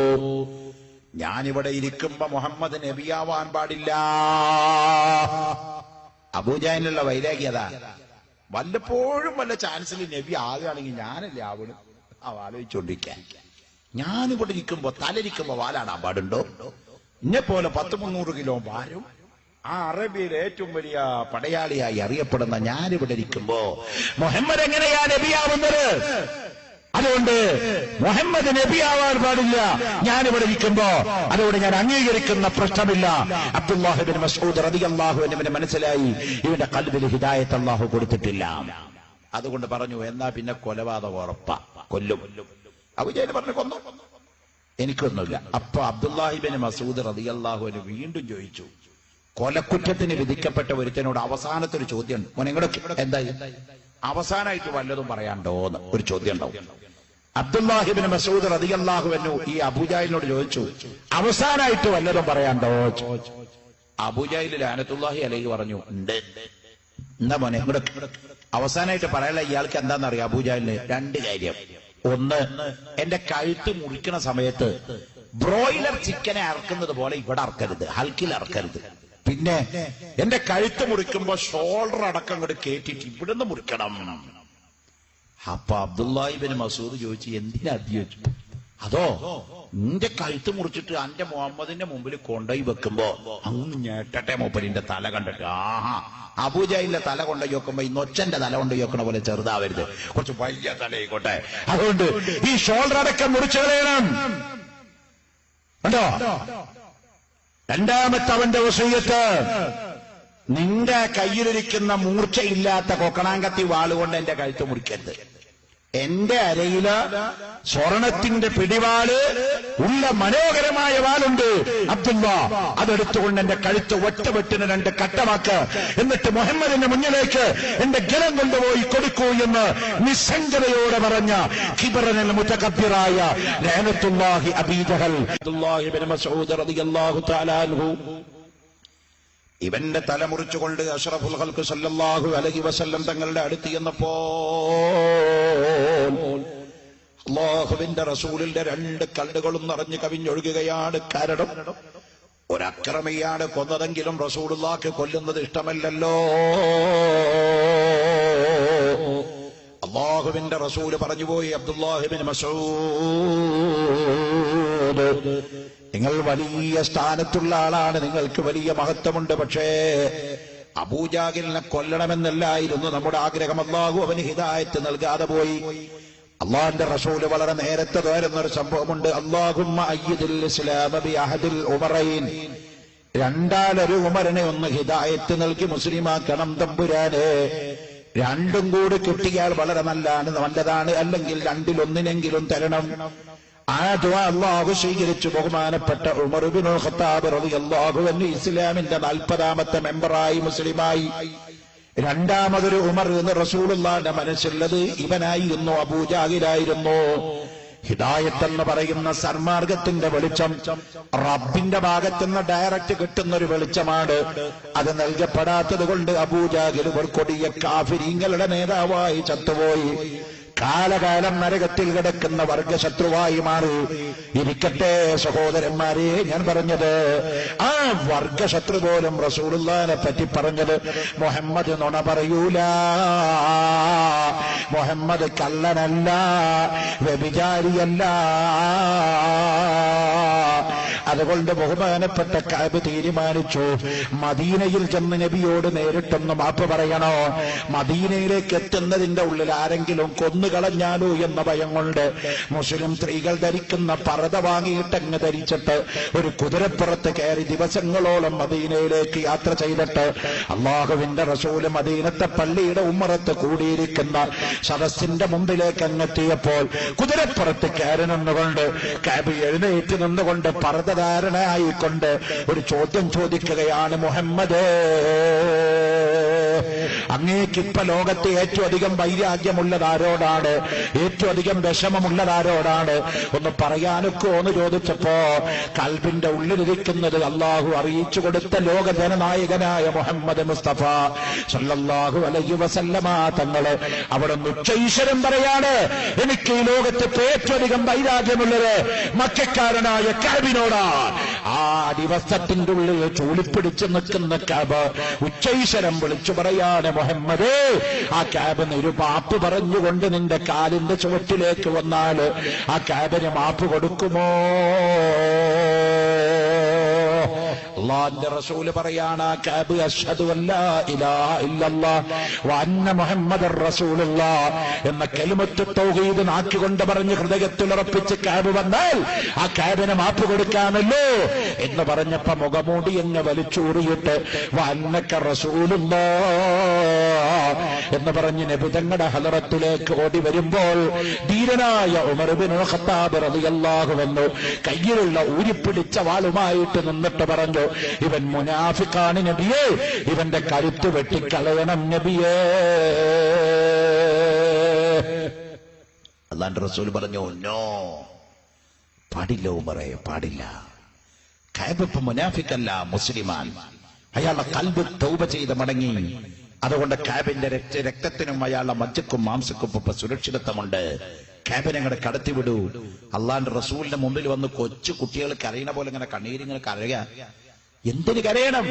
ഞാനിവിടെ ഇരിക്കുമ്പോ മുഹമ്മദ് നബിയാവാൻ പാടില്ല. അബൂജഹലിനുള്ള വൈരാഗ്യത. വല്ലപ്പോഴും വല്ല ചാൻസിൽ നബി ആകുകയാണെങ്കിൽ ഞാനല്ലേ ആവണം ആലോചിച്ചോണ്ടിരിക്കാൻ. ഞാനിവിടെ ഇരിക്കുമ്പോ തലരിക്കുമ്പോ വാലാടാൻ പാടുണ്ടോ? എന്നെ പോലെ 100-300 കിലോ ഭാരം ആ അറബിയിലെ ഏറ്റവും വലിയ പടയാളിയായി അറിയപ്പെടുന്ന ഞാനിവിടെ ഇരിക്കുമ്പോ മുഹമ്മദ് എങ്ങനെയാ നബിയാവുന്നത്? അതുകൊണ്ട് മുഹമ്മദ് നബിയാവാൻ പാടില്ല ഞാനിവിടെ ഇരിക്കുമ്പോ. അതുകൊണ്ട് ഞാൻ അംഗീകരിക്കുന്ന പ്രശ്നമില്ല. അബ്ദുല്ലാഹി ഇബ്നു മസ്ഊദ് റളിയല്ലാഹു അൻഹുവിന് മനസ്സിലായി ഇവന്റെ ഖൽബിൽ ഹിദായത്ത് അല്ലാഹു കൊടുത്തിട്ടില്ല. അതുകൊണ്ട് പറഞ്ഞു, എന്നാ പിന്നെ കൊലപാതകം ഉറപ്പാ, കൊല്ലും. അബൂജഹൽ പറഞ്ഞു, കൊന്നു, എനിക്കൊന്നുമില്ല. അപ്പൊ അബ്ദുല്ലാഹി ഇബ്നു മസ്ഊദ് റളിയല്ലാഹു അൻഹു വീണ്ടും ചോദിച്ചു, കൊലക്കുറ്റത്തിന് വിധിക്കപ്പെട്ട ഒരുത്തനോട് അവസാനത്തെ ഒരു ചോദ്യം ഉണ്ട്, മോനെങ്ങോട്ട് എന്തായി അവസാനമായിട്ട് വല്ലതും പറയാണ്ടോന്ന് ഒരു ചോദ്യം ഉണ്ടാവും. അബ്ദുല്ലാഹി ഇബ്നു മസ്ഊദ് റളിയല്ലാഹു അൻഹു ഈ അബൂജഹലിനോട് ചോദിച്ചു, അവസാനമായിട്ട് വല്ലതും പറയാണ്ടോ? അബൂജഹൽ ലഅനത്തുല്ലാഹി അലൈഹി പറഞ്ഞു, ഉണ്ട്. എന്താ മോനെ ഇങ്ങോട്ട് അവസാനമായിട്ട് പറയാനുള്ള ഇയാൾക്ക് എന്താണെന്നറിയാം അബൂജഹലിന്? 2 കാര്യം. ഒന്ന്, എന്റെ കഴുത്ത് മുറിക്കുന്ന സമയത്ത് ബ്രോയിലർ ചിക്കനെ അറക്കുന്നത് പോലെ ഇവിടെ അറക്കരുത്, ഹൽക്കിൽ അറക്കരുത്. പിന്നെ എന്റെ കഴുത്ത് മുറിക്കുമ്പോ ഷോൾഡർ അടക്കം അങ്ങോട്ട് കേട്ടിട്ട് ഇവിടുന്ന് മുറിക്കണം. അപ്പൊ അബ്ദുല്ലാഹി ഇബ്നു മസ്ഊദ് ചോദിച്ചു, എന്തിനാ ചോദിച്ചു? അതോ നിന്റെ കഴുത്ത് മുറിച്ചിട്ട് അന്റെ മുഹമ്മദിന്റെ മുമ്പിൽ കൊണ്ടുപോയി വെക്കുമ്പോ അങ്ങ് ഞെട്ടട്ടെ മൂപ്പരിന്റെ തല കണ്ടിട്ട്. ആഹാ, അബൂജഹലിന്റെ തല കൊണ്ടുപോയി വെക്കുമ്പോ ഈ നൊച്ചന്റെ തല കൊണ്ടുപോയി വെക്കണ പോലെ ചെറുതാവരുത്, കുറച്ച് വലിയ തലയായിക്കോട്ടെ. അതുകൊണ്ട് ഈ ഷോൾഡർ അടക്കം മുറിച്ചു കളയണം. കണ്ടോ? രണ്ടാമത്തെ അവന്റെ വസീയത്ത്, നിന്റെ കയ്യിലിരിക്കുന്ന മൂർച്ചയില്ലാത്ത കൊക്കണാങ്കത്തി വാളുകൊണ്ട് എന്റെ കഴുത്ത് മുറിക്കരുത്. എന്റെ അരയില് സ്വർണത്തിന്റെ പിടിവാള് ഉള്ള മനോഹരമായ വാളുണ്ട് അബ്ദുള്ള, അതെടുത്തുകൊണ്ട് എന്റെ കഴുത്ത് ഒറ്റവെട്ടിന് 2 കട്ടമാക്ക്. എന്നിട്ട് മുഹമ്മദിന്റെ മുന്നിലേക്ക് എന്റെ ഗലം കൊണ്ടുപോയി കൊടുക്കൂ എന്ന് നിസ്സംഗതയോടെ പറഞ്ഞ കിബറനിൽ മുതകബ്ബിറായ ലഅനത്തുല്ലാഹി അബീ ജഹൽ അബ്ദുല്ലാഹി ഇബ്നു മസ്ഊദ് റളിയല്ലാഹു തആല അൻഹു ഇവന്റെ തല മുറിച്ചുകൊണ്ട് അഷ്റഫുൽ ഖൽഖ് സല്ലല്ലാഹു അലൈഹി വസല്ലം തങ്ങളുടെ അടുത്ത് ചെന്നപ്പോൾ അല്ലാഹുവിന്റെ റസൂലിന്റെ 2 കണ്ണുകളും നിറഞ്ഞു കവിഞ്ഞൊഴുകുകയാണ്. കാരണം ഒരക്രമിയാണ് കൊന്നതെങ്കിലും റസൂലുള്ളാഹിക്ക് കൊല്ലുന്നത് ഇഷ്ടമല്ലല്ലോ. അല്ലാഹുവിന്റെ റസൂല് പറഞ്ഞുപോയി, അബ്ദുല്ലാഹി ഇബ്നു മസ്ഊദ്, നിങ്ങൾ വലിയ സ്ഥാനത്തുള്ള ആളാണ്, നിങ്ങൾക്ക് വലിയ മഹത്വമുണ്ട്. പക്ഷേ അബൂജഹലിനെ കൊല്ലണമെന്നല്ലായിരുന്നു നമ്മുടെ ആഗ്രഹം. അല്ലാഹു അവന് ഹിദായത്ത് നൽകാതെ പോയി. അള്ളാഹിന്റെ റസൂല് വളരെ നേരത്തെ വരുന്നൊരു സംഭവമുണ്ട്. അല്ലാഹുമ്മ അയ്യിദിൽ ഇസ്ലാമ ബി അഹദിൽ ഉമറൈൻ, രണ്ടാലൊരു ഉമറിനെ ഒന്ന് ഹിദായത്ത് നൽകി മുസ്ലിമാക്കണം തമ്പുരാനെ. 2ഉം കൂടി കിട്ടിയാൽ വളരെ നല്ലതാണ്, അല്ലെങ്കിൽ 2-1 തരണം. ആ ദുആ അല്ലാഹു സ്വീകരിച്ചു. ബഹുമാനപ്പെട്ട ഉമർ ഇബ്നുൽ ഖത്താബ് റളിയല്ലാഹു അൻഹു ഇസ്ലാമിന്റെ 40ാമത്തെ മെമ്പറായി മുസ്ലിമായി. രണ്ടാമതൊരു ഉമർ എന്ന് റസൂലുള്ളാഹിന്റെ മനസ്സിലുള്ളത് ഇവനായിരുന്നു, അബൂജഹലായിരുന്നു. ഹിദായത്ത് എന്ന് പറയുന്ന സന്മാർഗത്തിന്റെ വെളിച്ചം റബ്ബിന്റെ ഭാഗത്തുനിന്ന് ഡയറക്റ്റ് കിട്ടുന്ന ഒരു വെളിച്ചമാണ്. അത് നൽകപ്പെടാത്തത് കൊണ്ട് അബൂജഹൽ കൊടിയ കാഫിരീങ്ങളുടെ നേതാവായി ചത്തുപോയി. കാലകാലം നരകത്തിൽ കിടക്കുന്ന വർഗശത്രുവായി മാറി. ഇരിക്കട്ടെ സഹോദരന്മാരെ, ഞാൻ പറഞ്ഞത് ആ വർഗശത്രു പോലും റസൂലുള്ളാഹിനെ പറ്റി പറഞ്ഞത് മുഹമ്മദ് നുണ പറയൂല, മുഹമ്മദ് കള്ളനല്ല, വ്യഭിചാരിയല്ല. അതുകൊണ്ട് ബഹുമാനപ്പെട്ട കഅബ് തീരുമാനിച്ചു, മദീനയിൽ ചെന്ന് നബിയോട് നേരിട്ടൊന്ന് മാപ്പ് പറയണോ? മദീനയിലേക്ക് എത്തുന്നതിന്റെ ഉള്ളിൽ ആരെങ്കിലും കൊന്നുകളഞ്ഞാലോ എന്ന ഭയം കൊണ്ട് മുസ്ലിം സ്ത്രീകൾ ധരിക്കുന്ന പർദ വാങ്ങിയിട്ടങ്ങ് ധരിച്ചിട്ട് ഒരു കുതിരപ്പുറത്ത് കയറി ദിവസങ്ങളോളം മദീനയിലേക്ക് യാത്ര ചെയ്തിട്ട് അല്ലാഹുവിന്റെ റസൂല് മദീനത്തെ പള്ളിയുടെ ഉമ്മറത്ത് കൂടിയിരിക്കുന്ന സദസ്സിന്റെ മുമ്പിലേക്ക് അങ്ങെത്തിയപ്പോൾ കുതിരപ്പുറത്ത് കയറി നിന്നുകൊണ്ട് കഅബ് എഴുന്നേറ്റ് നിന്നുകൊണ്ട് പർദധാരണയായിക്കൊണ്ട് ഒരു ചോദ്യം ചോദിക്കുകയാണ്, മുഹമ്മദ് അങ്ങേക്ക് ഇപ്പൊ ലോകത്തെ ഏറ്റവും അധികം വൈരാഗ്യമുള്ളതാരോടാണ്, ഏറ്റവും അധികം വിഷമമുള്ളതാരോടാണ് ഒന്ന് പറയാനൊക്കെ എന്ന് ചോദിച്ചപ്പോ കൽബിന്റെ ഉള്ളിലിരിക്കുന്നത് അള്ളാഹു അറിയിച്ചു കൊടുത്ത ലോക ജനനായകനായ മുഹമ്മദ് മുസ്തഫ സല്ലല്ലാഹു അലൈഹി വസല്ലമ തങ്ങള് അവിടെ ഉച്ചൈശ്വരം പറയാണ്, എനിക്ക് ഈ ലോകത്തെ ഏറ്റവും അധികം വൈരാഗ്യമുള്ളത് മക്കക്കാരനായ കഅബിനോടാണ്. ആ ദിവസത്തിന്റെ ഉള്ളിൽ ചൂളിപ്പിടിച്ചു നിൽക്കുന്ന കഅബ് ഉച്ചൈശ്വരം വിളിച്ചു പറയാണ്, മുഹമ്മദേ, ആ കഅബിന് ഒരു മാപ്പ് പറഞ്ഞുകൊണ്ട് നിന്റെ കാലിന്റെ ചുവട്ടിലേക്ക് വന്നാൽ ആ കഅബിന് മാപ്പ് കൊടുക്കുമോ? അല്ലാഹുവിന്റെ റസൂൽ പറയാണ്, കഅബ് അശ്ഹദു അല്ലാ ഇലാഹ ഇല്ലല്ലാഹ് വ അന്ന മുഹമ്മദർ റസൂലുള്ളാഹ് എന്ന കലിമത്ത് തൗഹീദ് നാക്കിക്കൊണ്ട് പറഞ്ഞ് ഹൃദയത്തിൽ ഉറപ്പിച്ച് കഅബ് വന്നാൽ ആ കഅബിന് മാപ്പ് കൊടുക്കാമല്ലോ എന്ന് പറഞ്ഞപ്പോ മുഖമൂടി അങ്ങ് വലിച്ചൂറിയിട്ട് വ അന്നക റസൂലുള്ളാഹ് എന്ന് പറഞ്ഞ് നബി തങ്ങളുടെ ഹളറത്തിലേക്ക് ഓടി വരുമ്പോൾ ധീരനായ ഉമർ ഇബ്നുൽ ഖത്താബ് റളിയല്ലാഹു അൻഹു കയ്യിലുള്ള ഊരിപ്പിടിച്ച വാളുമായിട്ട് നിന്നിട്ട് പറഞ്ഞു, ഇവൻ മുനാഫിഖാണ് നബിയേ, ഇവന്റെ കരുത്ത് വെട്ടിക്കളയണം നബിയേ. അല്ലാഹുവിന്റെ റസൂൽ പറഞ്ഞു, നോ, പാടില്ല ഉമറേ, പാടില്ല. കഅബ് ഇപ്പൊ മുനാഫിഖല്ല, മുസ്ലിമാൻ. അയാളുടെ ഖൽബ് തൗബ ചെയ്ത് മടങ്ങി. അതുകൊണ്ട് കഅബിന്റെ രക്തത്തിനും അയാളുടെ മജ്ജക്കും മാംസക്കും ഇപ്പൊ സുരക്ഷിതത്വമുണ്ട്. കഅബിനെ അങ്ങോട്ട് കടത്തിവിടൂ. അള്ളാന്റെ റസൂലിന്റെ മുമ്പിൽ വന്ന് കൊച്ചു കുട്ടികൾ കരയണ പോലെ ഇങ്ങനെ കണ്ണീരിങ്ങനെ കരയാ. എന്തിന് കരയണം?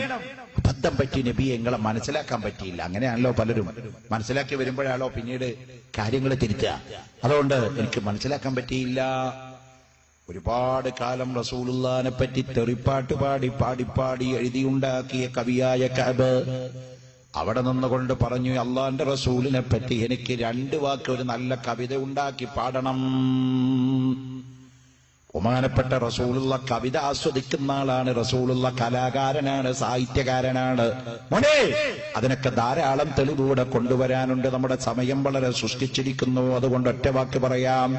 അബദ്ധം പറ്റി നബിയെ, നിങ്ങളെ മനസ്സിലാക്കാൻ പറ്റിയില്ല. അങ്ങനെയാണല്ലോ പലരും മനസ്സിലാക്കി വരുമ്പോഴാണല്ലോ പിന്നീട് കാര്യങ്ങൾ തിരുത്തുക. അതുകൊണ്ട് എനിക്ക് മനസ്സിലാക്കാൻ പറ്റിയില്ല. ഒരുപാട് കാലം റസൂലുള്ളാഹിനെ പറ്റി തെറിപ്പാട്ട് പാടി പാടി പാടി എഴുതിയുണ്ടാക്കിയ കവിയായ കഅബ് അവിടെ നിന്നുകൊണ്ട് പറഞ്ഞു, അള്ളാന്റെ റസൂലിനെ പറ്റി എനിക്ക് 2 വാക്ക് ഒരു നല്ല കവിത ഉണ്ടാക്കി പാടണം. ബഹുമാനപ്പെട്ട റസൂലുള്ള കവിത ആസ്വദിക്കുന്ന ആളാണ്, റസൂലുള്ള കലാകാരനാണ്, സാഹിത്യകാരനാണ്. മോനെ, അതിനൊക്കെ ധാരാളം തെളിവൂടെ കൊണ്ടുവരാനുണ്ട്. നമ്മുടെ സമയം വളരെ സൃഷ്ടിച്ചിരിക്കുന്നു. അതുകൊണ്ട് ഒറ്റ വാക്ക് പറയാം.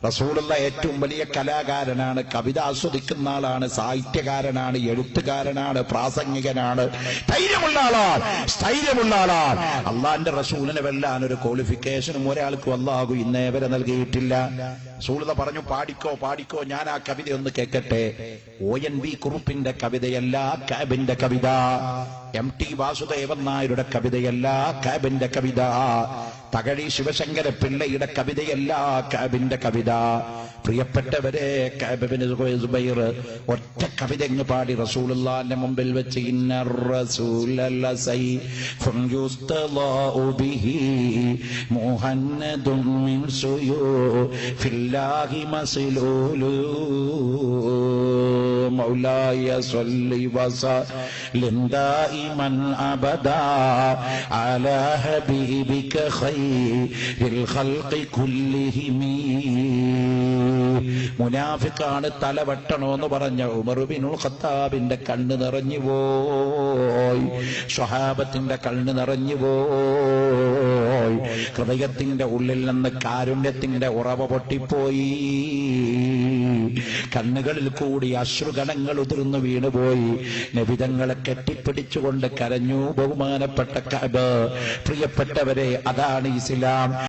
റസൂലുള്ള ഏറ്റവും വലിയ കലാകാരനാണ്, കവിത ആസ്വദിക്കുന്ന ആളാണ്, സാഹിത്യകാരനാണ്, എഴുത്തുകാരനാണ്, പ്രാസംഗികനാണ്, ധൈര്യമുള്ള ആളാണ്, സ്ഥൈര്യമുള്ള ആളാണ്. അള്ളാന്റെ റസൂലിനെ വെല്ലാൻ ഒരു ക്വാളിഫിക്കേഷനും ഒരാൾക്കും അള്ളാഹു ഇന്നേ വരെ നൽകിയിട്ടില്ല. റസൂലുള്ള പറഞ്ഞു, പാടിക്കോ പാടിക്കോ, ഞാൻ ആ കവിത ഒന്ന് കേൾക്കട്ടെ. ONV കുറുപ്പിന്റെ കവിതയല്ല കഅബിന്റെ കവിത, MT വാസുദേവൻ നായരുടെ കവിതയല്ല കഅബിന്റെ കവിത, തകഴി ശിവശങ്കര പിള്ളയുടെ കവിതയല്ല കഅബിന്റെ കവിത. പ്രിയപ്പെട്ടവരെ, കഅബ് ഇബ്നു സുബൈർ ഒറ്റ കവിത അങ്ങ് പാടി റസൂലുള്ളാഹിന്റെ മുമ്പിൽ വെച്ച്, ഇന്നർ റസൂലല്ല സൈഫുൻ യുസ്തളാഉ ബിഹി മുഹന്നദുൻ മിൻ സുയൂഫില്ലാഹി മസ്ലൂലു മൗലായ സ്വല്ലി വസല്ലിം ദായിമൻ അബദാ അലാ ഹബീബിക ഖൈറിൽ ഖൽഖി കുല്ലിഹിം. മുനാഫിഖാണ്, തലവെട്ടണോന്ന് പറഞ്ഞ ഉമർ ഇബ്നുൽ ഖത്താബിന്റെ കണ്ണ് നിറഞ്ഞു പോയി, സ്വഹാബത്തിന്റെ കണ്ണ് നിറഞ്ഞു പോയി, ഹൃദയത്തിന്റെ ഉള്ളിൽ നിന്ന് കാരുണ്യത്തിന്റെ ഉറവ പൊട്ടിപ്പോയി, കണ്ണുകളിൽ കൂടി അശ്രുഗണങ്ങൾ ഉതിർന്നു വീണുപോയി. നബിതങ്ങളെ കെട്ടിപ്പിടിച്ചുകൊണ്ട് കരഞ്ഞു ബഹുമാനപ്പെട്ട കഅബ്. പ്രിയപ്പെട്ടവരെ, അതാണ് ഇസ്ലാം.